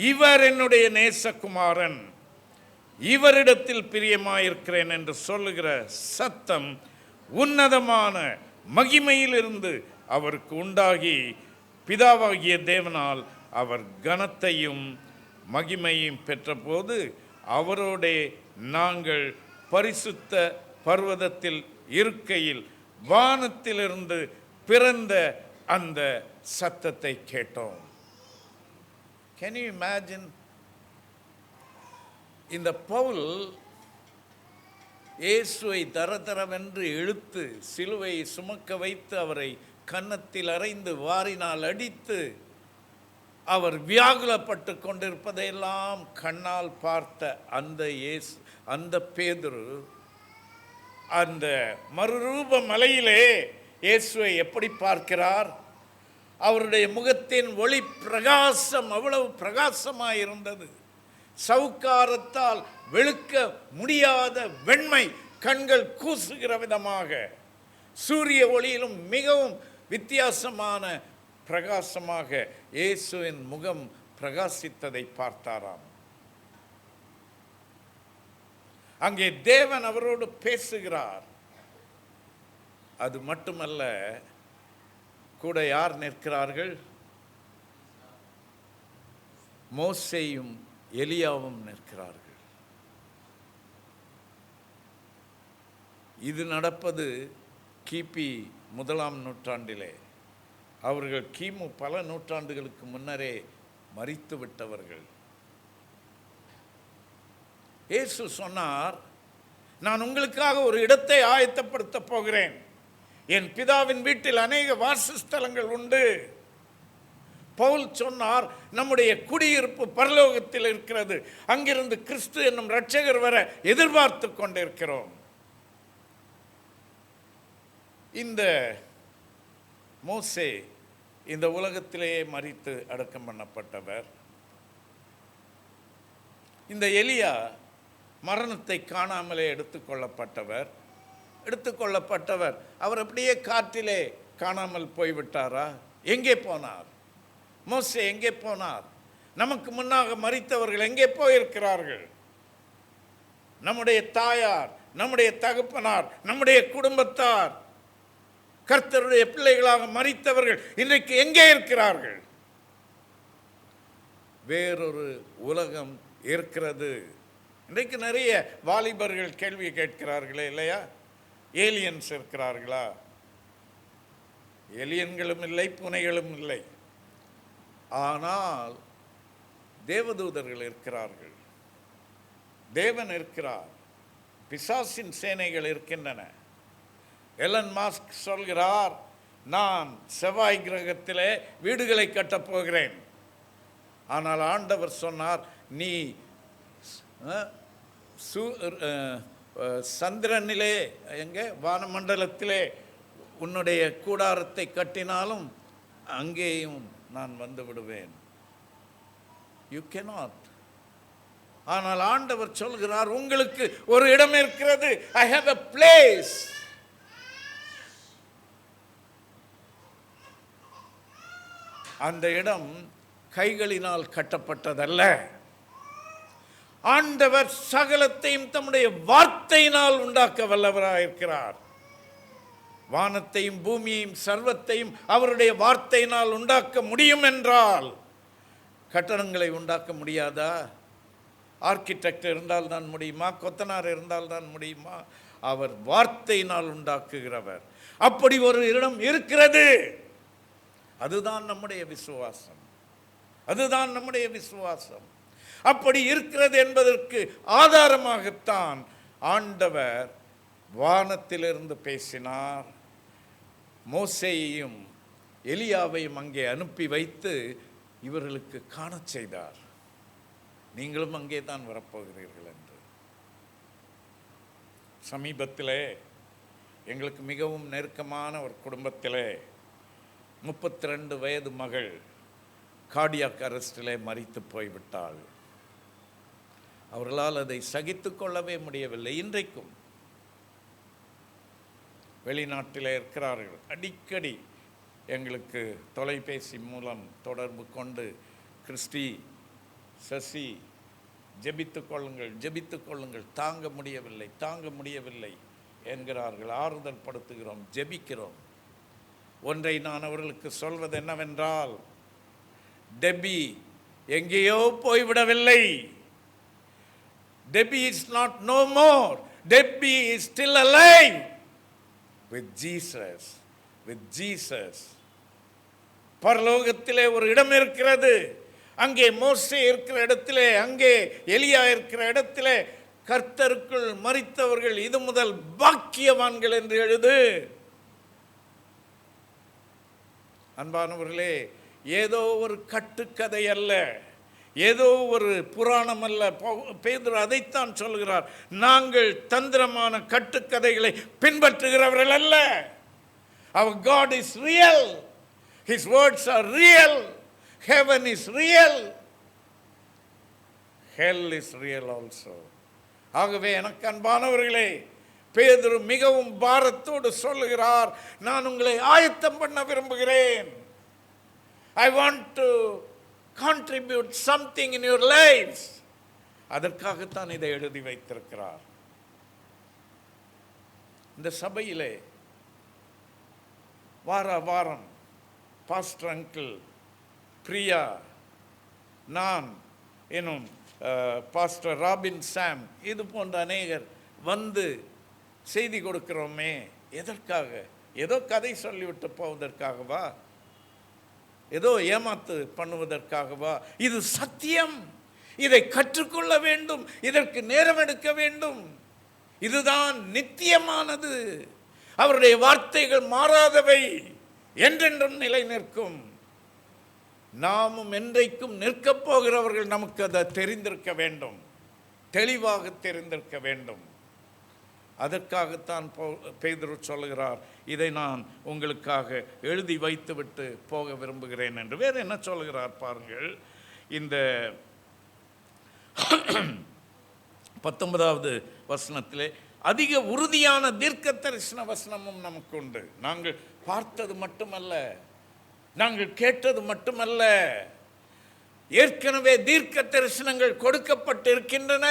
இவர் என்னுடைய நேசகுமாரன், இவரிடத்தில் பிரியமாயிருக்கிறேன் என்று சொல்லுகிற சத்தம் உன்னதமான மகிமையிலிருந்து அவருக்கு உண்டாகி, பிதாவாகிய தேவனால் அவர் கனத்தையும் மகிமையும் பெற்றபோது அவரோடே நாங்கள் பரிசுத்த பர்வதத்தில் இருக்கையில் வானத்திலிருந்து பிறந்த அந்த சத்தத்தை கேட்டோம். Can you imagine? இந்த பவுல் இயேசுவை தரதரவென்று இழுத்து சிலுவையை சுமக்க வைத்து அவரை கன்னத்தில் அறைந்து வாரினால் அடித்து அவர் வியாகுலப்பட்டு கொண்டிருப்பதையெல்லாம் கண்ணால் பார்த்த அந்த இயேசு, அந்த பேதுரு, அந்த மறுரூப மலையிலே இயேசுவை எப்படி பார்க்கிறார்? அவருடைய முகத்தின் ஒளி பிரகாசம் அவ்வளவு பிரகாசமாய் இருந்தது. சவுக்காரத்தால் வெளுக்க முடியாத வெண்மை, கண்கள் கூசுகிற விதமாக, சூரிய ஒளியிலும் மிகவும் வித்தியாசமான பிரகாசமாக இயேசுவின் முகம் பிரகாசித்ததை பார்த்தாராம். அங்கே தேவன் அவரோடு பேசுகிறார். அது மட்டுமல்ல, கூட யார் நிற்கிறார்கள்? மோசேயும் எலியாவும் நிற்கிறார்கள். இது நடப்பது கிபி 1ஆம் நூற்றாண்டிலே. அவர்கள் கிமு பல நூற்றாண்டுகளுக்கு முன்னரே மரித்து விட்டவர்கள். இயேசு சொன்னார், நான் உங்களுக்காக ஒரு இடத்தை ஆயத்தப்படுத்த போகிறேன். என் பிதாவின் வீட்டில் அநேக வாசஸ்தலங்கள் உண்டு. பவுல் சொன்னார், நம்முடைய குடியிருப்பு பரலோகத்தில் இருக்கிறது. அங்கிருந்து கிறிஸ்து என்னும் இரட்சகர் வர எதிர்பார்த்து கொண்டிருக்கிறோம். இந்த மோசே இந்த உலகத்திலேயே மரித்து அடக்கம் பண்ணப்பட்டவர். இந்த எலியா மரணத்தை காணாமலே எடுத்துக்கொள்ளப்பட்டவர். அவர் அப்படியே காற்றிலே காணாமல் போய்விட்டாரா? எங்கே போனார்? மோசே எங்கே போனார்? நமக்கு முன்னாக மரித்தவர்கள் எங்கே போயிருக்கிறார்கள்? நம்முடைய தாயார், நம்முடைய தகப்பனார், நம்முடைய குடும்பத்தார், கர்த்தருடைய பிள்ளைகளாக மரித்தவர்கள் இன்றைக்கு எங்கே இருக்கிறார்கள்? வேறொரு உலகம் இருக்கிறது. இன்றைக்கு நிறைய வாலிபர்கள் கேள்வி கேட்கிறார்களே இல்லையா? ஏலியன்ஸ் இருக்கிறார்களா? ஏலியன்களும் இல்லை, பூனைகளும் இல்லை. ஆனால் தேவதூதர்கள் இருக்கிறார்கள். தேவன் இருக்கிறார். பிசாசின் சேனைகள் இருக்கின்றன. எலன் மாஸ்க் சொல்கிறார், நான் செவ்வாய் கிரகத்திலே வீடுகளை கட்டப் போகிறேன். ஆனால் ஆண்டவர் சொன்னார், நீ சந்திரனிலே, எங்கே வானமண்டலத்திலே உன்னுடைய கூடாரத்தை கட்டினாலும் அங்கேயும் நான் வந்து விடுவேன். You cannot. ஆனால் ஆண்டவர் சொல்கிறார், உங்களுக்கு ஒரு இடம் இருக்கிறது. I have a place. அந்த இடம் கைகளினால் கட்டப்பட்டதல்ல. ஆண்டவர் சகலத்தையும் தம்முடைய வார்த்தையினால் உண்டாக்க வல்லவராயிருக்கிறார். வானத்தையும் பூமியையும் சர்வத்தையும் அவருடைய வார்த்தையினால் உண்டாக்க முடியும் என்றால் கட்டடங்களை உண்டாக்க முடியாதா? ஆர்கிடெக்ட் இருந்தால் தான் முடியுமா? கொத்தனார் இருந்தால் தான் முடியுமா? அவர் வார்த்தையினால் உண்டாக்குகிறவர். அப்படி ஒரு இடம் இருக்கிறது. அதுதான் நம்முடைய விசுவாசம். அதுதான் நம்முடைய விசுவாசம். அப்படி இருக்கிறது என்பதற்கு ஆதாரமாகத்தான் ஆண்டவர் வானத்திலிருந்து பேசினார். மோசேயையும் எலியாவையும் அங்கே அனுப்பி வைத்து இவர்களுக்கு காணச் செய்தார். நீங்களும் அங்கே தான் வரப்போகிறீர்கள் என்று. சமீபத்திலே எங்களுக்கு மிகவும் நெருக்கமான ஒரு குடும்பத்திலே 32 வயது மகள் கார்டியாக் அரெஸ்டிலே மரித்து போய்விட்டாள். அவர்களால் அதை சகித்து கொள்ளவே முடியவில்லை. இன்றைக்கும் வெளிநாட்டிலே இருக்கிறார்கள். அடிக்கடி எங்களுக்கு தொலைபேசி மூலம் தொடர்பு கொண்டு, கிறிஸ்டி, சசி, ஜெபித்துக் கொள்ளுங்கள், தாங்க முடியவில்லை என்கிறார்கள். ஆறுதல் படுத்துகிறோம், ஜெபிக்கிறோம். ஒன்றை நான் அவர்களுக்கு சொல்வது என்னவென்றால், டெபி எங்கேயோ போய்விடவில்லை. Debbie is not no more. Debbie is still alive with Jesus. பரலோகத்திலே ஒரு இடம் இருக்கிறது. அங்கே மோசே இருக்கிற இடத்திலே, அங்கே எலியா இருக்கிற இடத்திலே கர்த்தருக்குள் மரித்தவர்கள் இது முதல் பாக்கியவான்கள் என்று எழுது. அன்பானவர்களே, ஏதோ ஒரு கட்டுக்கதை அல்ல, ஏதோ ஒரு புராணம் அல்ல. பேதுரு அதைத்தான் சொல்கிறார், நாங்கள் தந்திரமான கட்டுக்கதைகளை பின்பற்றுகிறவர்கள் அல்ல. Our God is real. His words are real. Heaven is real. Hell is real also. ஆகவே எனக்கு அன்பானவர்களே, பேதுரு மிகவும் பாரத்தோடு சொல்லுகிறார், நான் உங்களை ஆயத்தம் பண்ண விரும்புகிறேன். I want to contribute something in your lives. அதற்காகத்தான் இதை எழுதி வைத்திருக்கிறார். இந்த சபையிலே வாரம் பாஸ்டர் அங்கிள், பிரியா, நான் இன்னும் பாஸ்டர் ராபின் சாம் இது போன்ற அநேகர் வந்து செய்தி கொடுக்கிறோமே, எதற்காக? ஏதோ கதை சொல்லிவிட்டு போவதற்காகவா? ஏதோ ஏமாத்து பண்ணுவதற்காகவா? இது சத்தியம். இதை கற்றுக்கொள்ள வேண்டும். இதற்கு நேரம் எடுக்க வேண்டும். இதுதான் நித்தியமானது. அவருடைய வார்த்தைகள் மாறாதவை, என்றென்றும் நிலை நிற்கும். நாமும் என்றைக்கும் நிற்கப் போகிறவர்கள் நமக்கு அதை தெரிந்திருக்க வேண்டும், தெளிவாக தெரிந்திருக்க வேண்டும். அதற்காகத்தான் பேதுரு சொல்லுகிறார், இதை நான் உங்களுக்காக எழுதி வைத்துவிட்டு போக விரும்புகிறேன் என்று. வேறு என்ன சொல்லுகிறார் பாருங்கள். இந்த 19வது வசனத்திலே அதிக உறுதியான தீர்க்க தரிசன வசனமும் நமக்கு உண்டு. நாங்கள் பார்த்தது மட்டுமல்ல, நாங்கள் கேட்டது மட்டுமல்ல, ஏற்கனவே தீர்க்க தரிசனங்கள் கொடுக்கப்பட்டு இருக்கின்றன.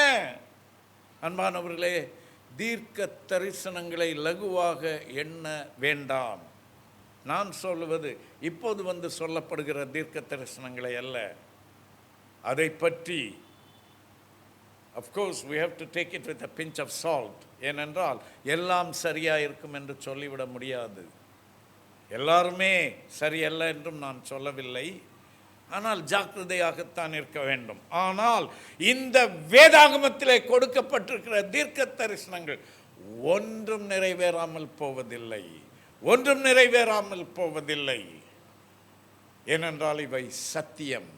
அன்பானவர்களே, தீர்க்க தரிசனங்களை லகுவாக எண்ண வேண்டாம். நான் சொல்லுவது இப்போது வந்து சொல்லப்படுகிற தீர்க்க தரிசனங்களை அல்ல. அதை பற்றி of course we have to take it with a pinch of salt. ஏனென்றால் எல்லாம் சரியா இருக்கும் என்று சொல்லிவிட முடியாது. எல்லாருமே சரியல்ல என்றும் நான் சொல்லவில்லை. ஆனால் ஜாக்கிரதையாகத்தான் இருக்க வேண்டும். ஆனால் இந்த வேதாகமத்திலே கொடுக்கப்பட்டிருக்கிற தீர்க்க தரிசனங்கள் ஒன்றும் நிறைவேறாமல் போவதில்லை, ஒன்றும் நிறைவேறாமல் போவதில்லை. ஏனென்றால் இவை சத்தியம்,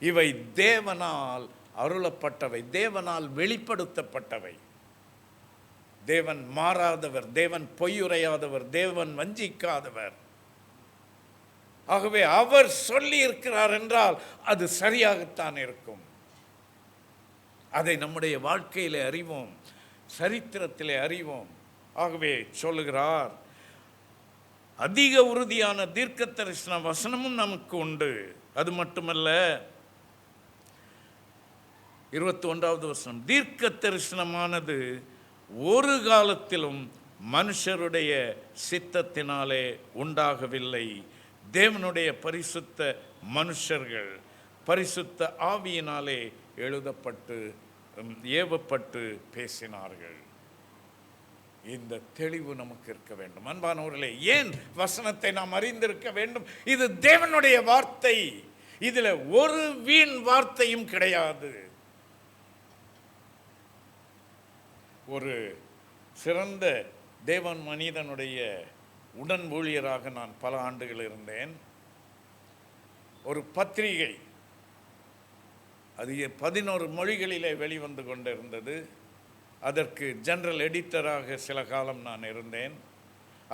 இவை தேவனால் அருளப்பட்டவை, தேவனால் வெளிப்படுத்தப்பட்டவை. தேவன் மாறாதவர், தேவன் பொய்யுரையாதவர், தேவன் வஞ்சிக்காதவர். ஆகவே அவர் சொல்லி இருக்கிறார் என்றால் அது சரியாகத்தான் இருக்கும். அதை நம்முடைய வாழ்க்கையிலே அறிவோம், சரித்திரத்திலே அறிவோம். ஆகவே சொல்லுகிறார், அதிக உறுதியான தீர்க்க தரிசன வசனமும் நமக்கு உண்டு. அது மட்டுமல்ல, 21வது வசனம், தீர்க்க தரிசனமானது ஒரு காலத்திலும் மனுஷருடைய சித்தத்தினாலே உண்டாகவில்லை. தேவனுடைய பரிசுத்த மனுஷர்கள் பரிசுத்த ஆவியினாலே எழுதப்பட்டு ஏவப்பட்டு பேசினார்கள். இந்த தெளிவு நமக்கு இருக்க வேண்டும். அன்பானவர்களே, ஏன் வசனத்தை நாம் அறிந்திருக்க வேண்டும்? இது தேவனுடைய வார்த்தை. இதில் ஒரு வீண் வார்த்தையும் கிடையாது. ஒரு சிறந்த தேவன் மனிதனுடைய உடன் ஊழியராக நான் பல ஆண்டுகள் இருந்தேன். ஒரு பத்திரிகை, அது 11 மொழிகளிலே வெளிவந்து கொண்டிருந்தது. அதற்கு ஜெனரல் எடிட்டராக சில காலம் நான் இருந்தேன்.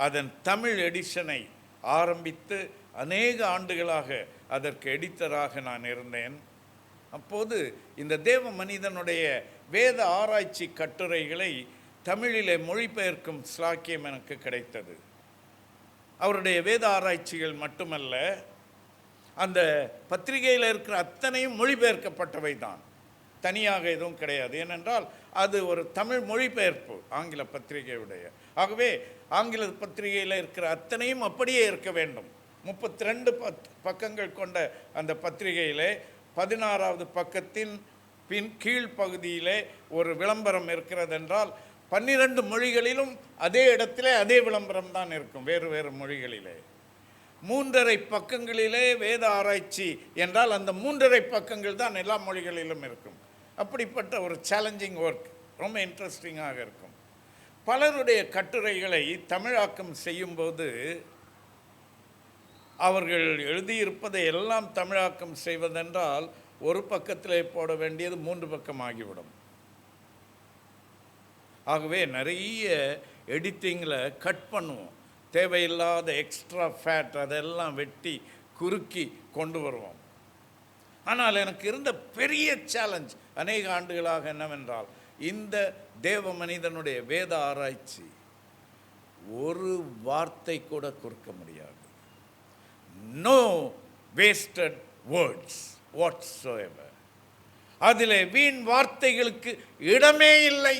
அதன் தமிழ் எடிஷனை ஆரம்பித்து அநேக ஆண்டுகளாக அதற்கு எடிட்டராக நான் இருந்தேன். அப்போது இந்த தேவ மனிதனுடைய வேத ஆராய்ச்சி கட்டுரைகளை தமிழிலே மொழிபெயர்க்கும் ஸ்லாக்கியம் எனக்கு கிடைத்தது. அவருடைய வேத ஆராய்ச்சிகள் மட்டுமல்ல, அந்த பத்திரிகையில் இருக்கிற அத்தனையும் மொழிபெயர்க்கப்பட்டவை தான், தனியாக எதுவும் கிடையாது. ஏனென்றால் அது ஒரு தமிழ் மொழிபெயர்ப்பு ஆங்கில பத்திரிகையுடைய. ஆகவே ஆங்கில பத்திரிகையில் இருக்கிற அத்தனையும் அப்படியே இருக்க வேண்டும். 32 பக்கங்கள் கொண்ட அந்த பத்திரிகையிலே 16வது பக்கத்தின் கீழ்ப்பகுதியிலே ஒரு விளம்பரம் இருக்கிறது என்றால் 12 மொழிகளிலும் அதே இடத்திலே அதே விளம்பரம் தான் இருக்கும், வேறு வேறு மொழிகளிலே. 3½ பக்கங்களிலே வேத ஆராய்ச்சி என்றால் அந்த 3½ பக்கங்கள் தான் எல்லா மொழிகளிலும் இருக்கும். அப்படிப்பட்ட ஒரு சேலஞ்சிங் ஒர்க், ரொம்ப இன்ட்ரெஸ்டிங்காக இருக்கும். பலருடைய கட்டுரைகளை தமிழாக்கம் செய்யும்போது அவர்கள் எழுதியிருப்பதை எல்லாம் தமிழாக்கம் செய்வதென்றால் ஒரு பக்கத்திலே போட வேண்டியது 3 பக்கம் ஆகிவிடும். ஆகவே நிறைய எடிட்டிங்கில் கட் பண்ணுவோம், தேவையில்லாத எக்ஸ்ட்ரா ஃபேட் அதெல்லாம் வெட்டி குறுக்கி கொண்டு வருவோம். ஆனால் எனக்கு இருந்த பெரிய சேலஞ்ச் அநேக ஆண்டுகளாக என்னவென்றால், இந்த தேவ மனிதனுடைய வேத ஆராய்ச்சி ஒரு வார்த்தை கூட குறுக்க முடியாது. No wasted words whatsoever. அதிலே வீண் வார்த்தைகளுக்கு இடமே இல்லை.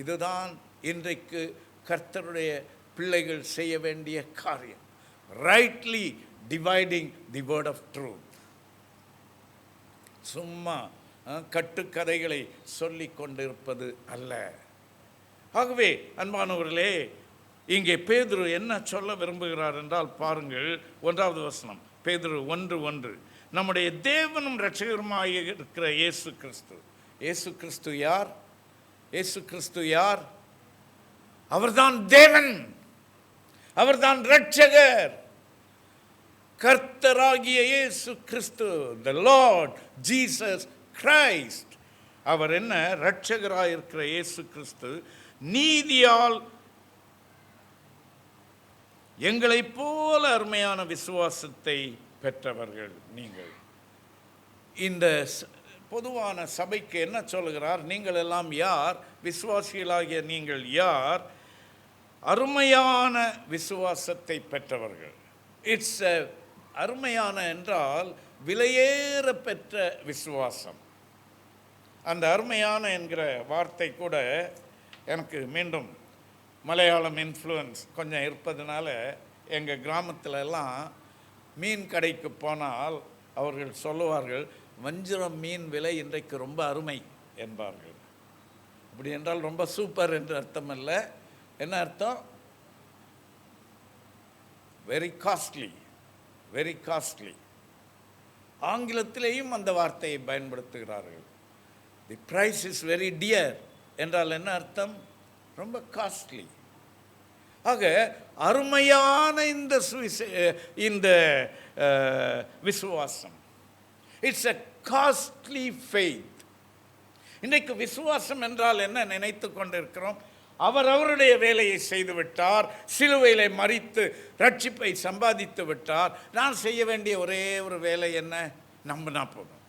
இதுதான் இன்றைக்கு கர்த்தருடைய பிள்ளைகள் செய்ய வேண்டிய காரியம். Rightly dividing the word of truth. சும்மா கட்டுக்கதைகளை சொல்லி கொண்டிருப்பது அல்ல. ஆகவே அன்பானவர்களே, இங்கே பேதுரு என்ன சொல்ல விரும்புகிறார் என்றால் பாருங்கள், 1வது வசனம், பேதுரு 1:1. நம்முடைய தேவனும் இரட்சகருமாய் இருக்கிற இயேசு கிறிஸ்து. இயேசு கிறிஸ்து யார்? இயேசு கிறிஸ்து யார்? அவர்தான் தேவன், அவர்தான் இரட்சகர், கர்த்தராகிய இயேசு கிறிஸ்து, the Lord Jesus Christ. அவர் என்ன? இரட்சகராய் இருக்கிற இயேசு கிறிஸ்து நீதியால் எங்களைப் போல அருமையான விசுவாசத்தை பெற்றவர்கள் நீங்கள். இந்த பொதுவான சபைக்கு என்ன சொல்கிறார்? நீங்கள் எல்லாம் யார்? விசுவாசிகளாகிய நீங்கள் யார்? அருமையான விசுவாசத்தை பெற்றவர்கள். இட்ஸ் அருமையான என்றால் விலையேற பெற்ற விசுவாசம். அந்த அருமையான என்கிற வார்த்தை கூட எனக்கு மீண்டும் மலையாளம் இன்ஃப்ளூயன்ஸ் கொஞ்சம் இருப்பதனால, எங்கள் கிராமத்திலெல்லாம் மீன் கடைக்கு போனால் அவர்கள் சொல்லுவார்கள், வஞ்சிரம் மீன் விலை இன்றைக்கு ரொம்ப அருமை என்பார்கள். அப்படி என்றால் ரொம்ப சூப்பர் என்று அர்த்தம் அல்ல. என்ன அர்த்தம்? Very costly, very costly. ஆங்கிலத்திலேயும் அந்த வார்த்தையை பயன்படுத்துகிறார்கள். The price is very dear என்றால் என்ன அர்த்தம்? ரொம்ப காஸ்ட்லி. ஆக அருமையான இந்த விசுவாசம், இட்ஸ் எ காஸ்ட்லி ஃபெய்த். இன்றைக்கு விசுவாசம் என்றால் என்ன நினைத்து கொண்டிருக்கிறோம்? அவருடைய வேலையை செய்து விட்டார், சிலுவையிலே மரித்து ரட்சிப்பை சம்பாதித்து விட்டார், நான் செய்ய வேண்டிய ஒரே ஒரு வேலை என்ன? நம்பினா போதும்,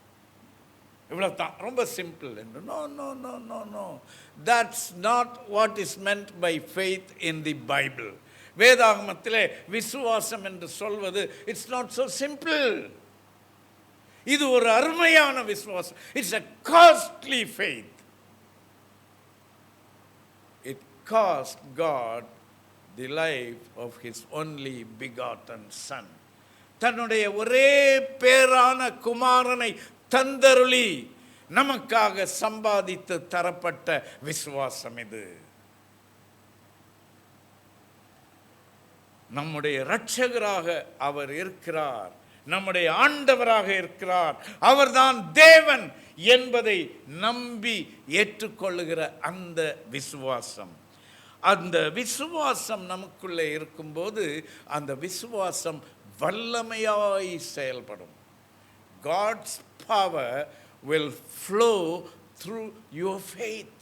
இவ்வளவுதான், ரொம்ப சிம்பிள் என்று. No no no no no, that's not what is meant by faith in the Bible. வேதாகமத்திலே விசுவாசம் என்று சொல்வது இட்ஸ் நாட் so சிம்பிள். இது ஒரு அருமையான விசுவாசம். It's a costly faith. It cost God the life of his only begotten son. தன்னுடைய ஒரே பேரான குமாரனை தந்தருளி நமக்காக சம்பாதித்து தரப்பட்ட விசுவாசம் இது. நம்முடைய இரட்சகராக அவர் இருக்கிறார், நம்முடைய ஆண்டவராக இருக்கிறார், அவர்தான் தேவன் என்பதை நம்பி ஏற்றுக்கொள்ளுகிற அந்த விசுவாசம், அந்த விசுவாசம் நமக்குள்ளே இருக்கும்போது அந்த விசுவாசம் வல்லமையாய் செயல்படும். God's power will flow through your faith.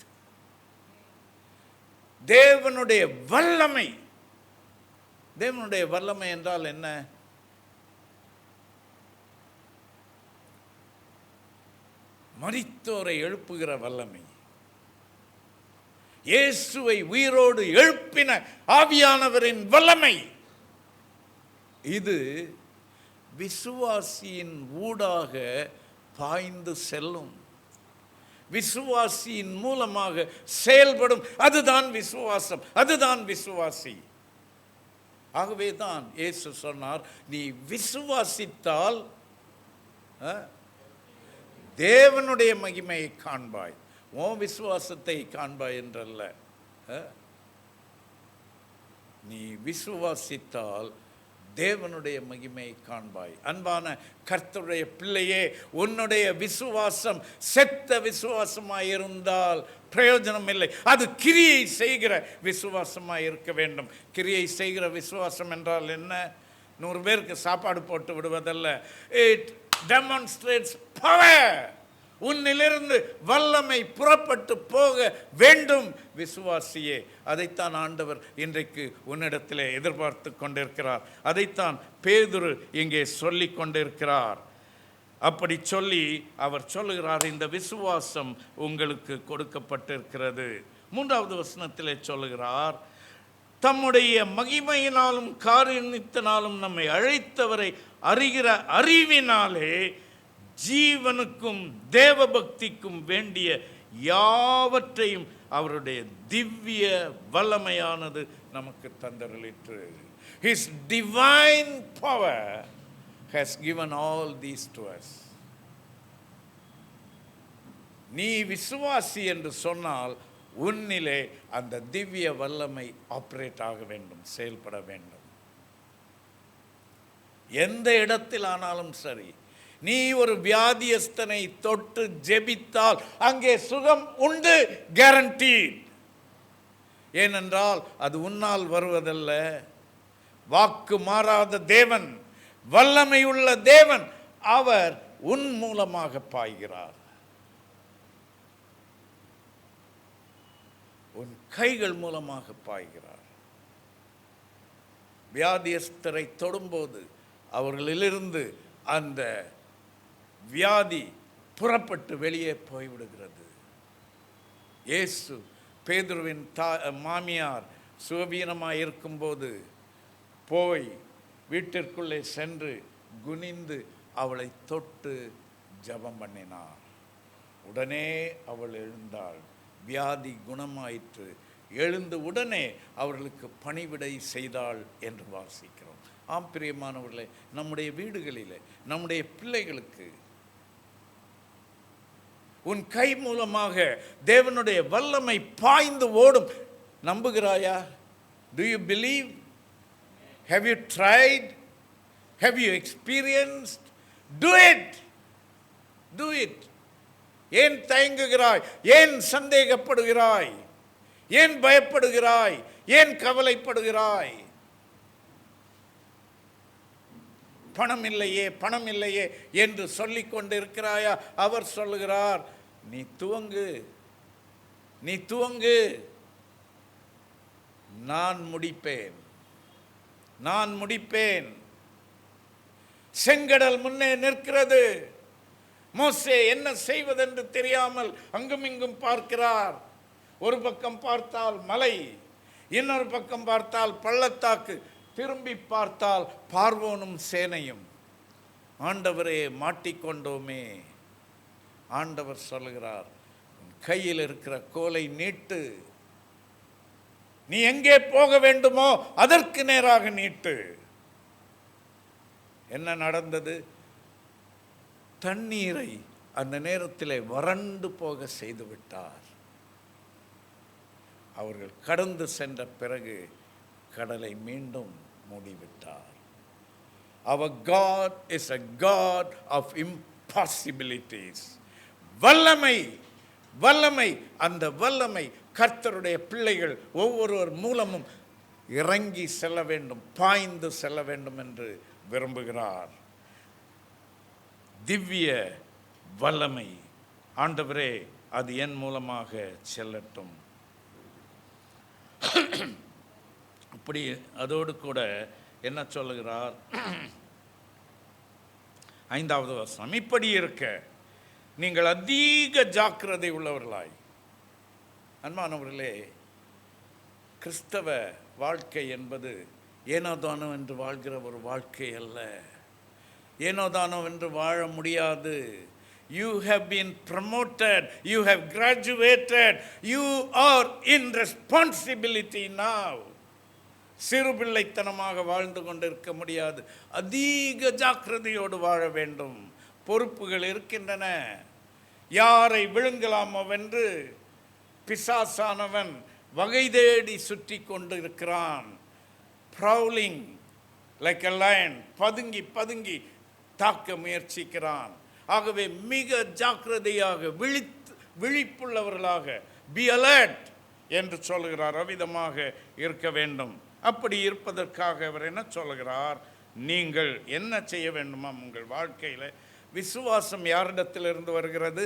தேவனுடைய வல்லமை. தேவனுடைய வல்லமை என்றால் என்ன? மரித்தோரை எழுப்புகிற வல்லமை, இயேசுவை உயிரோடு எழுப்பின ஆவியானவரின் வல்லமை. இது விசுவாசியின் ஊடாக பாய்ந்து செல்லும், விசுவாசியின் மூலமாக செயல்படும். அதுதான் விசுவாசம், அதுதான் விசுவாசி. ஆகவே தான் இயேசு சொன்னார், நீ விசுவாசித்தால் தேவனுடைய மகிமையை காண்பாய், உன் விசுவாசத்தை காண்பாய் என்றல்ல. நீ விசுவாசித்தால் தேவனுடைய மகிமையை காண்பாய். அன்பான கர்த்தருடைய பிள்ளையே, உன்னுடைய விசுவாசம் செத்த விசுவாசமாயிருந்தால் பிரயோஜனம் இல்லை. அது கிரியை செய்கிற விசுவாசமாக இருக்க வேண்டும். கிரியை செய்கிற விசுவாசம் என்றால் என்ன? 100 பேருக்கு சாப்பாடு போட்டு விடுவதல்ல. It demonstrates power. உன்னிலிருந்து வல்லமை புறப்பட்டு போக வேண்டும் விசுவாசியே. அதைத்தான் ஆண்டவர் இன்றைக்கு உன்னிடத்திலே எதிர்பார்த்து கொண்டிருக்கிறார். அதைத்தான் பேதுரு இங்கே சொல்லி கொண்டிருக்கிறார். அப்படி சொல்லி அவர் சொல்லுகிறார், இந்த விசுவாசம் உங்களுக்கு கொடுக்கப்பட்டிருக்கிறது. 3வது வசனத்திலே சொல்லுகிறார், தம்முடைய மகிமையினாலும் காரியத்தினாலும் நம்மை அழைத்தவரை அறிகிற அறிவினாலே ஜீவனுக்கும் தேவபக்திக்கும் வேண்டிய யாவற்றையும் அவருடைய திவ்ய வல்லமையானது நமக்கு தந்தருளிற்று. His divine power has given all these to us. நீ விசுவாசி என்று சொன்னால் உன்னிலே அந்த திவ்ய வல்லமை ஆப்ரேட் ஆக வேண்டும், செயல்பட வேண்டும். எந்த இடத்தில் ஆனாலும் சரி, நீ ஒரு வியாதியஸ்தனை தொட்டு ஜெபித்தால் அங்கே சுகம் உண்டு, கேரண்டீட். ஏனென்றால் அது உன்னால் வருவதல்ல, வாக்கு மாறாத தேவன், வல்லமை உள்ள தேவன், அவர் உன் மூலமாக பாய்கிறார். உன் கைகள் மூலமாக பாய்கிறார். வியாதியஸ்தரை தொடும்போது அவர்களிலிருந்து அந்த வியாதி புறப்பட்டு வெளியே போய்விடுகிறது. இயேசு பேதுருவின் மாமியார் சுகவீனமாக இருக்கும்போது போய் வீட்டிற்குள்ளே சென்று குனிந்து அவளை தொட்டு ஜெபம் பண்ணினார். உடனே அவள் எழுந்தாள், வியாதி குணமாயிற்று. எழுந்து உடனே அவர்களுக்கு பணிவிடை செய்தாள் என்று வாசிக்கிறோம். ஆம் பிரியமானவர்களே, நம்முடைய வீடுகளிலே நம்முடைய பிள்ளைகளுக்கு உன் கை மூலமாக தேவனுடைய வல்லமை பாய்ந்து ஓடும். நம்புகிறாயா? Do you believe? Have you tried? Have you experienced? Do it. Do it. ஏன் தயங்குகிறாய்? ஏன் சந்தேகப்படுகிறாய்? ஏன் பயப்படுகிறாய்? ஏன் கவலைப்படுகிறாய்? பணம் இல்லையே, பணம் இல்லையே என்று சொல்லிக் கொண்டிருக்கிறாயா? அவர் சொல்லுகிறார், நீ துவங்கு, நீ துவங்கு, நான் முடிப்பேன், நான் முடிப்பேன். செங்கடல் முன்னே நிற்கிறது. மோசே என்ன செய்வதென்று தெரியாமல் அங்கும் இங்கும் பார்க்கிறார். ஒரு பக்கம் பார்த்தால் மலை, இன்னொரு பக்கம் பார்த்தால் பள்ளத்தாக்கு, திரும்பி பார்த்தால் பார்வோனும் சேனையும். ஆண்டவரே, மாட்டிக்கொண்டோமே. ஆண்டவர் சொல்லுகிறார், கையில் இருக்கிற கோலை நீட்டு, நீ எங்கே போக வேண்டுமோ அதற்கு நேராக நீட்டு. என்ன நடந்தது? தண்ணீரை அந்த நேரத்திலே வறண்டு போக செய்து விட்டார். அவர்கள் கடந்து சென்ற பிறகு கடலை மீண்டும் மூடிவிட்டார். Our God is a God of impossibilities. வல்லமை, வல்லமை, அந்த வல்லமை கர்த்தருடைய பிள்ளைகள் ஒவ்வொருவர் மூலமும் இறங்கி செல்ல வேண்டும், பாய்ந்து செல்ல வேண்டும் என்று விரும்புகிறார். திவ்ய வல்லமை, ஆண்டவரே, அது என் மூலமாக செல்லட்டும். அப்படி அதோடு கூட என்ன சொல்லுகிறார்? 5வது வசனம், இப்படி இருக்க நீங்கள் அதிக ஜாக்கிரதை உள்ளவர்களாய். அன்பானவர்களே, கிறிஸ்தவ வாழ்க்கை என்பது ஏனோதானோ என்று வாழ்கிற ஒரு வாழ்க்கை அல்ல. ஏனோதானோ என்று வாழ முடியாது. You have been promoted, you have graduated, you are in responsibility now. சிறுபிள்ளைத்தனமாக வாழ்ந்து கொண்டிருக்க முடியாது. அதிக ஜாக்கிரதையோடு வாழ வேண்டும். பொறுப்புகள் இருக்கின்றன. யாரை விழுங்கலாமோவென்று பிசாசானவன் வகை தேடி சுற்றி கொண்டு இருக்கிறான். ப்ரௌலிங் லைக் எ லயன், பதுங்கி பதுங்கி தாக்க முயற்சிக்கிறான். ஆகவே மிக ஜாக்கிரதையாக விழிப்புள்ளவர்களாக, பி அலர்ட் என்று சொல்லுகிறார். அவ்விதமாக இருக்க வேண்டும். அப்படி இருப்பதற்காக அவர் என்ன சொல்லுகிறார்? நீங்கள் என்ன செய்ய வேண்டுமா உங்கள் வாழ்க்கையில்? விசுவாசம் யாரிடத்திலிருந்து வருகிறது?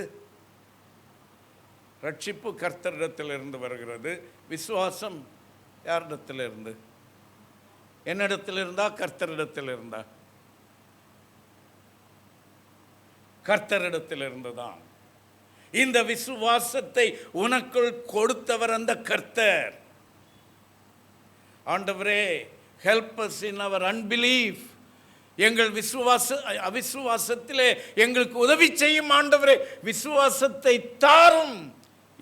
ரட்சிப்பு கர்த்தரிடத்திலிருந்து வருகிறது. விசுவாசம் யாரிடத்திலிருந்து? என்னிடத்தில் இருந்தா, கர்த்தரிடத்தில் இருந்தா? கர்த்தரிடத்திலிருந்து தான். இந்த விசுவாசத்தை உனக்குள் கொடுத்தவர் அந்த கர்த்தர். ஆண்டவரே, help us in our unbelief. எங்கள் அவிசுவாசத்திலே எங்களுக்கு உதவி செய்யும் ஆண்டவரே, விசுவாசத்தை தாரும்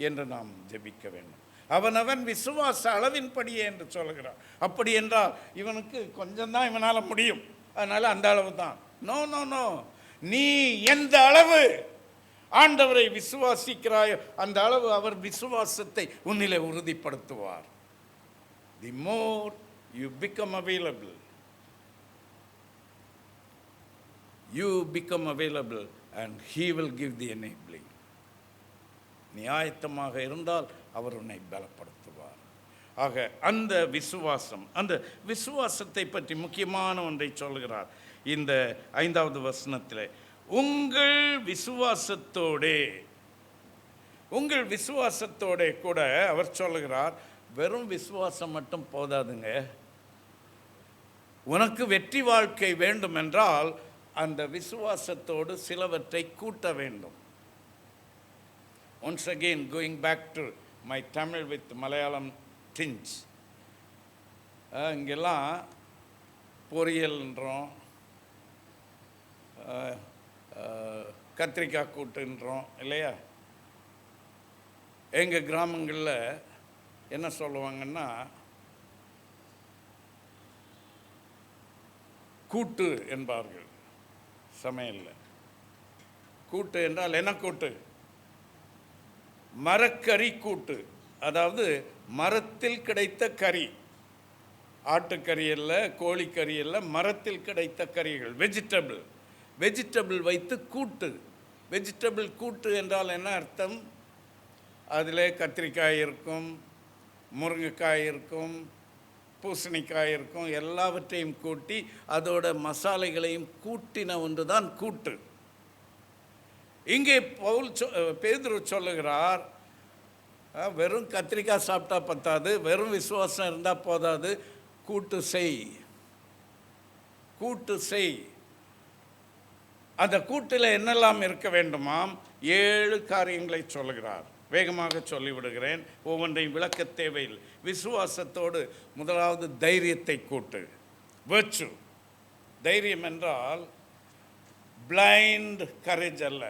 என்று நாம் ஜெபிக்க வேண்டும். அவனவன் விசுவாச அளவின்படியே என்று சொல்கிறார். அப்படி என்றால் இவனுக்கு கொஞ்சம்தான் இவனால் முடியும், அதனால் அந்த அளவு தான். நோ நோ நோ, நீ எந்த அளவு ஆண்டவரை விசுவாசிக்கிறாயோ அந்த அளவு அவர் விசுவாசத்தை உன்னிலே உறுதிப்படுத்துவார். The more you become available, you become available and he will give the enabling. நீ ஆயத்தமாக இருந்தால் அவர் உன்னை பலப்படுத்துவார். ஆக அந்த விசுவாசம், அந்த விசுவாசத்தை பற்றி முக்கியமான ஒன்றை சொல்கிறார் இந்த 5வது வசனத்தில். உங்கள் விசுவாசத்தோடே கூட அவர் சொல்லுகிறார், வெறும் விசுவாசம் மட்டும் போதாதுங்க. உனக்கு வெற்றி வாழ்க்கை வேண்டும் என்றால் அந்த விசுவாசத்தோடு சிலவற்றை கூட்ட வேண்டும். Once again, going back to my Tamil with Malayalam tinge. இங்கெல்லாம் பொரியல்ன்றோம், கத்திரிக்காய் கூட்டுன்றோம் இல்லையா? எங்கள் கிராமங்களில் என்ன சொல்லுவாங்கன்னா, கூட்டு என்பார்கள் சமையலில். கூட்டு என்றால் என்ன கூட்டு? மரக்கறி கூட்டு. அதாவது மரத்தில் கிடைத்த கறி, ஆட்டுக்கறி அல்ல, கோழிக்கறி அல்ல, மரத்தில் கிடைத்த கறிகள், வெஜிடபிள் வைத்து கூட்டு. வெஜிடபிள் கூட்டு என்றால் என்ன அர்த்தம்? அதில் கத்திரிக்காய் இருக்கும், முருங்கைக்காய் இருக்கும், பூசணிக்காய் இருக்கும், எல்லாவற்றையும் கூட்டி அதோட மசாலைகளையும் கூட்டின ஒன்று தான் கூட்டு. இங்கே பேதுரு சொல்லுகிறார், வெறும் கத்திரிக்காய் சாப்பிட்டா பத்தாது, வெறும் விசுவாசம் இருந்தால் போதாது, கூட்டு செய். அந்த கூட்டில் என்னெல்லாம் இருக்க வேண்டுமாம்? 7 காரியங்களை சொல்லுகிறார். வேகமாக சொல்லிவிடுகிறேன், ஒவ்வொன்றையும் விளக்க தேவையில்லை. விசுவாசத்தோடு முதலாவது தைரியத்தை கூட்டு, வெர்ச்சு. தைரியம் என்றால் பிளைண்ட் கரேஜ் அல்ல,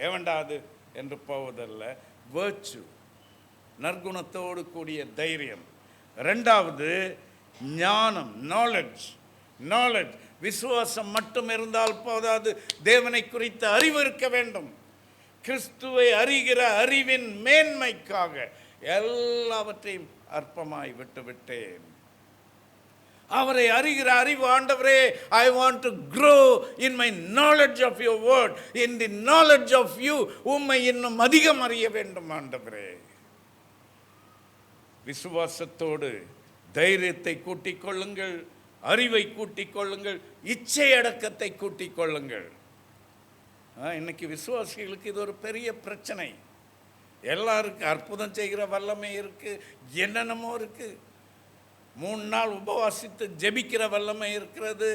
எவண்டாது என்று போவதல்ல, வெர்ச்சு, நற்குணத்தோடு கூடிய தைரியம். 2வது ஞானம், நாலெட்ஜ். விசுவாசம் மட்டும் இருந்தால் போதாது, தேவனை குறித்த அறிவு இருக்க வேண்டும். கிறிஸ்துவை அறிகிற அறிவின் மேன்மைக்காக எல்லாவற்றையும் அற்பமாய் விட்டுவிட்டேன். அவரை அறிகிற அறிவு, ஆண்டவரே, I want to grow in my knowledge of your word, in the knowledge of you. உம்மை இன்னும் அதிகம் அறிய வேண்டும் ஆண்டவரே. விசுவாசத்தோடு தைரியத்தை கூட்டிக் கொள்ளுங்கள், அறிவை கூட்டிக் கொள்ளுங்கள், இச்சை அடக்கத்தை கூட்டிக் கொள்ளுங்கள். இன்னைக்கு விசுவாசிகளுக்கு இது ஒரு பெரிய பிரச்சனை. எல்லாருக்கும் அற்புதம் செய்கிற வல்லமை இருக்கு, என்னென்னமோ இருக்கு, 3 நாள் உபவாசித்து ஜெபிக்கிற வல்லமை இருக்கிறது,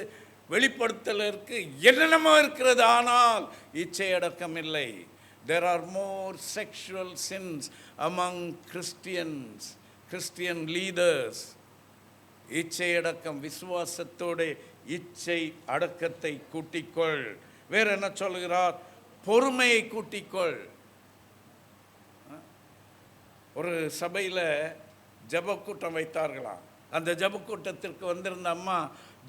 வெளிப்படுத்தல் இருக்கு, என்னென்னமோ இருக்கிறது. ஆனால் இச்சை அடக்கம் இல்லை. There are more sexual sins among Christian leaders. இச்சை அடக்கம், விசுவாசத்தோடு இச்சை அடக்கத்தை கூட்டிக்கொள். வேற என்ன சொல்லுகிறார்? பொறுமையை கூட்டிக்கொள். ஒரு சபையில் ஜெபக்கூட்டம் வைத்தார்களாம். அந்த ஜெபக்கூட்டத்திற்கு வந்திருந்த அம்மா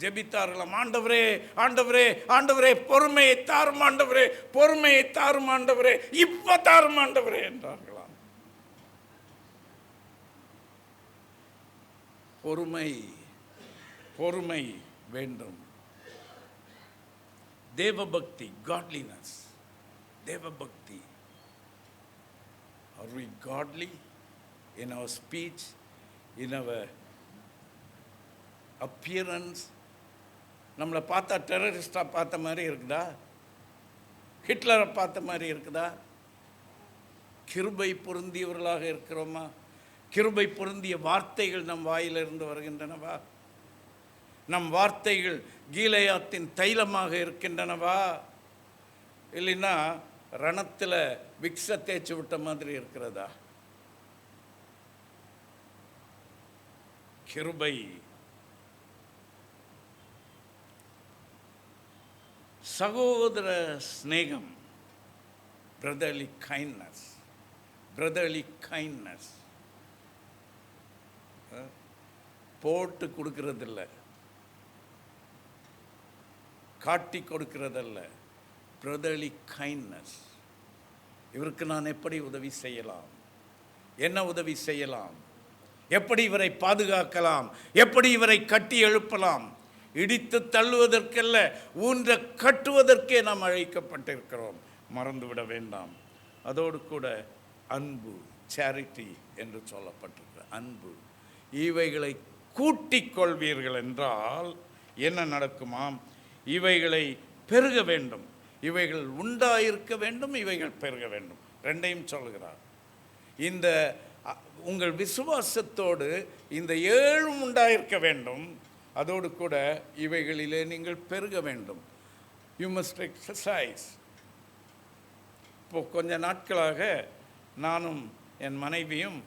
ஜெபித்தார்களாம், ஆண்டவரே ஆண்டவரே ஆண்டவரே, பொறுமையை தாரும் ஆண்டவரே, பொறுமையை தாரும் ஆண்டவரே, இப்ப தாரும் ஆண்டவரே என்றார்களாம். பொறுமை வேண்டும். தேவபக்தி, godliness, தேவபக்தி. Are we godly in our speech, in our appearance? நம்மளை பார்த்தா டெரரிஸ்டாக பார்த்த மாதிரி இருக்குதா? ஹிட்லரை பார்த்த மாதிரி இருக்குதா? கிருபை பொருந்தியவர்களாக இருக்கிறோமா? கிருபை பொருந்திய வார்த்தைகள் நம் வாயிலிருந்து வருகின்றனவா? நம் வார்த்தைகள் கீலேயாத்தின் தைலமாக இருக்கின்றனவா? இல்லைன்னா ரணத்தில் விக்ஸை தேய்ச்சி விட்ட மாதிரி இருக்கிறதா? கிருபை. சகோதர ஸ்நேகம், brotherly kindness. போட்டு கொடுக்கறதில்ல, காட்டி கொடுக்கிறதல்ல, பிரதர்லி கைண்ட்னஸ். இவருக்கு நான் எப்படி உதவி செய்யலாம், என்ன உதவி செய்யலாம், எப்படி இவரை பாதுகாக்கலாம், எப்படி இவரை கட்டி எழுப்பலாம். இடித்து தள்ளுவதற்கல்ல, ஊன்ற கட்டுவதற்கே நாம் அழைக்கப்பட்டிருக்கிறோம், மறந்துவிட வேண்டாம். அதோடு கூட அன்பு, சேரிட்டி என்று சொல்லப்பட்டிருக்கிற அன்பு, இவைகளை கூட்டிக் கொள்வீர்கள் என்றால் என்ன நடக்குமாம்? இவைகளை பெருக வேண்டும், இவைகள் உண்டாயிருக்க வேண்டும், இவைகள் பெருக வேண்டும். ரெண்டையும் சொல்கிறார். இந்த உங்கள் விசுவாசத்தோடு இந்த 7 உண்டாயிருக்க வேண்டும், அதோடு கூட இவைகளிலே நீங்கள் பெருக வேண்டும். You must exercise. இப்போ கொஞ்ச நாட்களாக நானும் என் மனைவியும்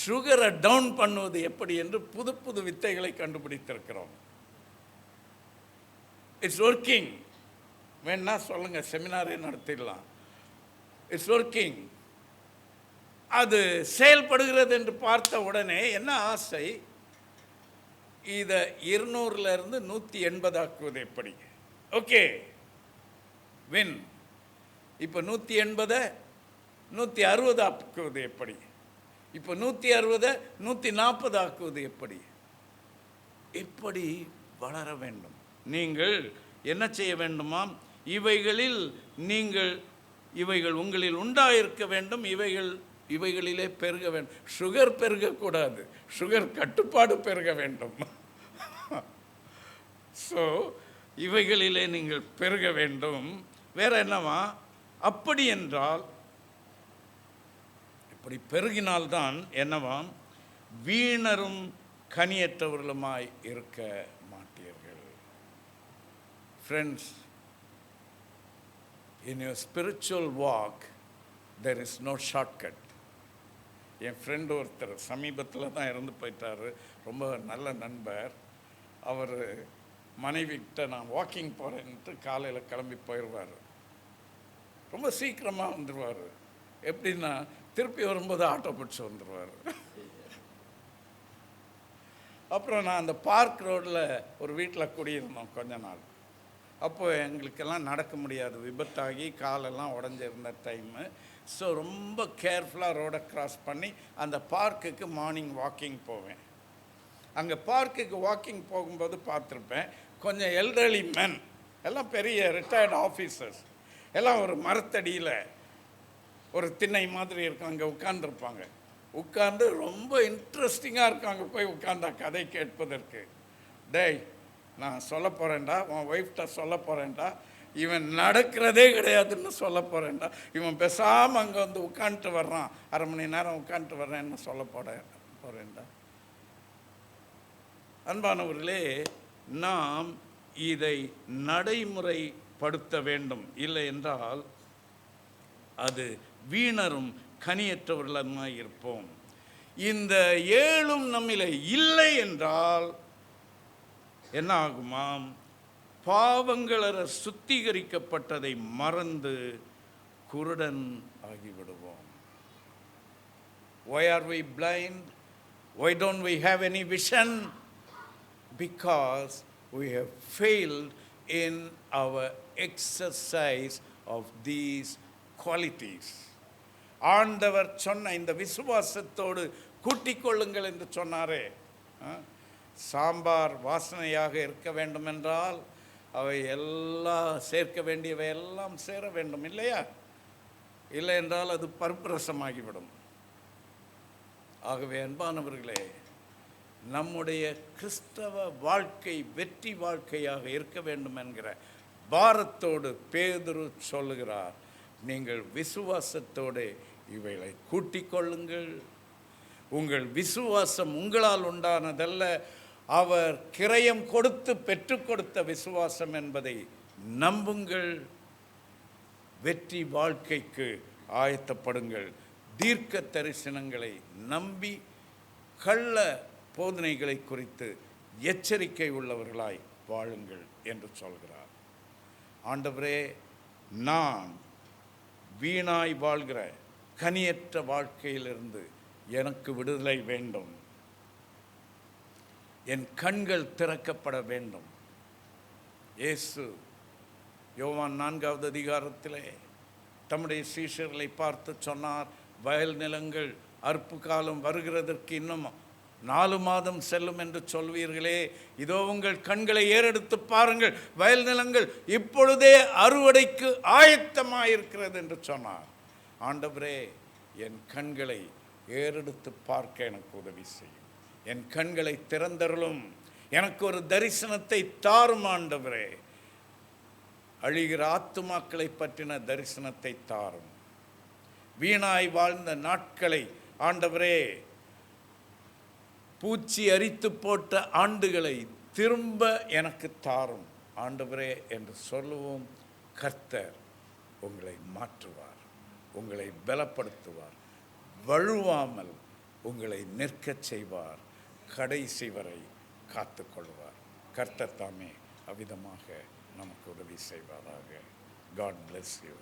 சுகரை டவுன் பண்ணுவது எப்படி என்று புது புது வித்தைகளை கண்டுபிடித்திருக்கிறோம். It's working. வேணா சொல்லுங்க, செமினாரே நடத்திடலாம். It's working. அது செயல்படுகிறது என்று பார்த்த உடனே என்ன ஆசை, இதை 200 180 ஆக்குவது எப்படி? Okay, win. இப்போ 180 160 ஆக்குவது எப்படி? இப்போ 160 140 ஆக்குவது எப்படி? எப்படி வளர வேண்டும். நீங்கள் என்ன செய்ய வேண்டுமாம்? இவைகளில் நீங்கள், இவைகள் உங்களில் உண்டாயிருக்க வேண்டும், இவைகளிலே பெருக வேண்டும். சுகர் பெருகக்கூடாது, சுகர் கட்டுப்பாடு பெருக வேண்டும். ஸோ இவைகளிலே நீங்கள் பெருக வேண்டும். வேற என்னவா? அப்படி என்றால், இப்படி பெருகினால்தான் என்னவாம்? வீணரும் கனியற்றவர்களுமாய் இருக்க மாட்டீர்கள். Friends, in your spiritual walk there is no shortcut. N friend ஒருத்தர் சமீபத்தில் தான் இறந்து போயிட்டார், ரொம்ப நல்ல நண்பர். அவர் மனைவிக்கிட்ட நான் வாக்கிங் போகிறேன்ட்டு காலையில் கிளம்பி போயிடுவார். ரொம்ப சீக்கிரமாக வந்துடுவார். எப்படின்னா திருப்பி வரும்போது ஆட்டோ பிடிச்சி வந்துடுவார். அப்புறம் நான் அந்த பார்க் ரோடில் ஒரு வீட்டில் குடியிருந்தோம் கொஞ்ச நாள். அப்போது எங்களுக்கெல்லாம் நடக்க முடியாது, விபத்தாகி காலெல்லாம் உடஞ்சிருந்த டைமு. ஸோ ரொம்ப கேர்ஃபுல்லாக ரோடை க்ராஸ் பண்ணி அந்த பார்க்குக்கு மார்னிங் வாக்கிங் போவேன். அங்கே பார்க்குக்கு வாக்கிங் போகும்போது பார்த்துருப்பேன், கொஞ்சம் எல்டர்லி மென் எல்லாம், பெரிய ரிட்டையர்டு ஆஃபீஸர்ஸ் எல்லாம் ஒரு மரத்தடியில் ஒரு திண்ணை மாதிரி இருக்கும், அங்கே உட்கார்ந்துருப்பாங்க. உட்கார்ந்து ரொம்ப இன்ட்ரெஸ்டிங்காக இருக்காங்க, போய் உட்கார்ந்தா கதை கேட்பதற்கு. டேய், நான் சொல்ல போகிறேன்டா, உன் ஒய்ஃப்கிட்ட சொல்ல போகிறேன்டா, இவன் நடக்கிறதே கிடையாதுன்னு சொல்ல போகிறேன்டா, இவன் பேசாமல் அங்கே வந்து உட்காந்துட்டு வர்றான், 1/2 மணி நேரம் உட்காந்துட்டு வர்றேன்னு சொல்ல போகிறேன்டா. அன்பானவர்களே, நாம் இதை நடைமுறைப்படுத்த வேண்டும். இல்லை என்றால் அது வீணரும் கனியற்றவர்களுமாய் இருப்போம். இந்த 7 நம்மிலே இல்லை என்றால் என்ன ஆகுமாம்? பாவங்களற சுத்திகரிக்கப்பட்டதை மறந்து குருடன் ஆகிவிடுவோம். Why are we blind? Why don't we have any vision? Because we have failed in our exercise of these qualities. ஆண்டவர் சொன்ன இந்த விசுவாசத்தோடு கூட்டிக் கொள்ளுங்கள் என்று சொன்னாரே. சாம்பார் வாசனையாக இருக்க வேண்டும் என்றால் அவை எல்லாம் சேர்க்க வேண்டியவை எல்லாம் சேர வேண்டும், இல்லையா? இல்லை என்றால் அது பருப்பு ரசமாகிவிடும். ஆகவே அன்பானவர்களே, நம்முடைய கிறிஸ்தவ வாழ்க்கை வெற்றி வாழ்க்கையாக இருக்க வேண்டும் என்கிற பாரத்தோடு பேதுரு சொல்லுகிறார், நீங்கள் விசுவாசத்தோடு இவைகளை கூட்டிக் கொள்ளுங்கள். உங்கள் விசுவாசம் உங்களால் உண்டானதல்ல, அவர் கிரயம் கொடுத்து பெற்றுக் கொடுத்த விசுவாசம் என்பதை நம்புங்கள். வெற்றி வாழ்க்கைக்கு ஆயத்தப்படுங்கள். தீர்க்க தரிசனங்களை நம்பி கள்ள போதனைகளை குறித்து எச்சரிக்கை உள்ளவர்களாய் வாழுங்கள் என்று சொல்கிறார். ஆண்டவரே, நான் வீணாய் வாழ்கிற கனியற்ற வாழ்க்கையிலிருந்து எனக்கு விடுதலை வேண்டும். என் கண்கள் திறக்கப்பட வேண்டும். இயேசு யோவான் 4வது அதிகாரத்திலே தம்முடைய சீஷர்களை பார்த்து சொன்னார், வயல் நிலங்கள் அறுப்பு காலம் வருகிறதற்கு இன்னும் 4 மாதம் செல்லும் என்று சொல்வீர்களே, இதோ உங்கள் கண்களை ஏறெடுத்து பாருங்கள், வயல் நிலங்கள் இப்பொழுதே அறுவடைக்கு ஆயத்தமாயிருக்கிறது என்று சொன்னார். ஆண்டவரே, என் கண்களை ஏறெடுத்து பார்க்க எனக்கு உதவி செய்யும், என் கண்களை திறந்தருளும், எனக்கு ஒரு தரிசனத்தை தாரும் ஆண்டவரே. அழிகிற ஆத்துமாக்களை பற்றின தரிசனத்தை தாரும். வீணாய் வாழ்ந்த நாட்களை ஆண்டவரே, பூச்சி அரித்து போட்ட ஆண்டுகளை திரும்ப எனக்கு தாரும் ஆண்டவரே என்று சொல்லுவோம். கர்த்தர் உங்களை மாற்றுவார், உங்களை பலப்படுத்துவார், வழுவாமல் உங்களை நிற்கச் செய்வார், கடைசி வரை காத்துக்கொள்வார். கர்த்தர் தாமே அவ்விதமாக நமக்கு உதவி செய்வாராக. God bless you.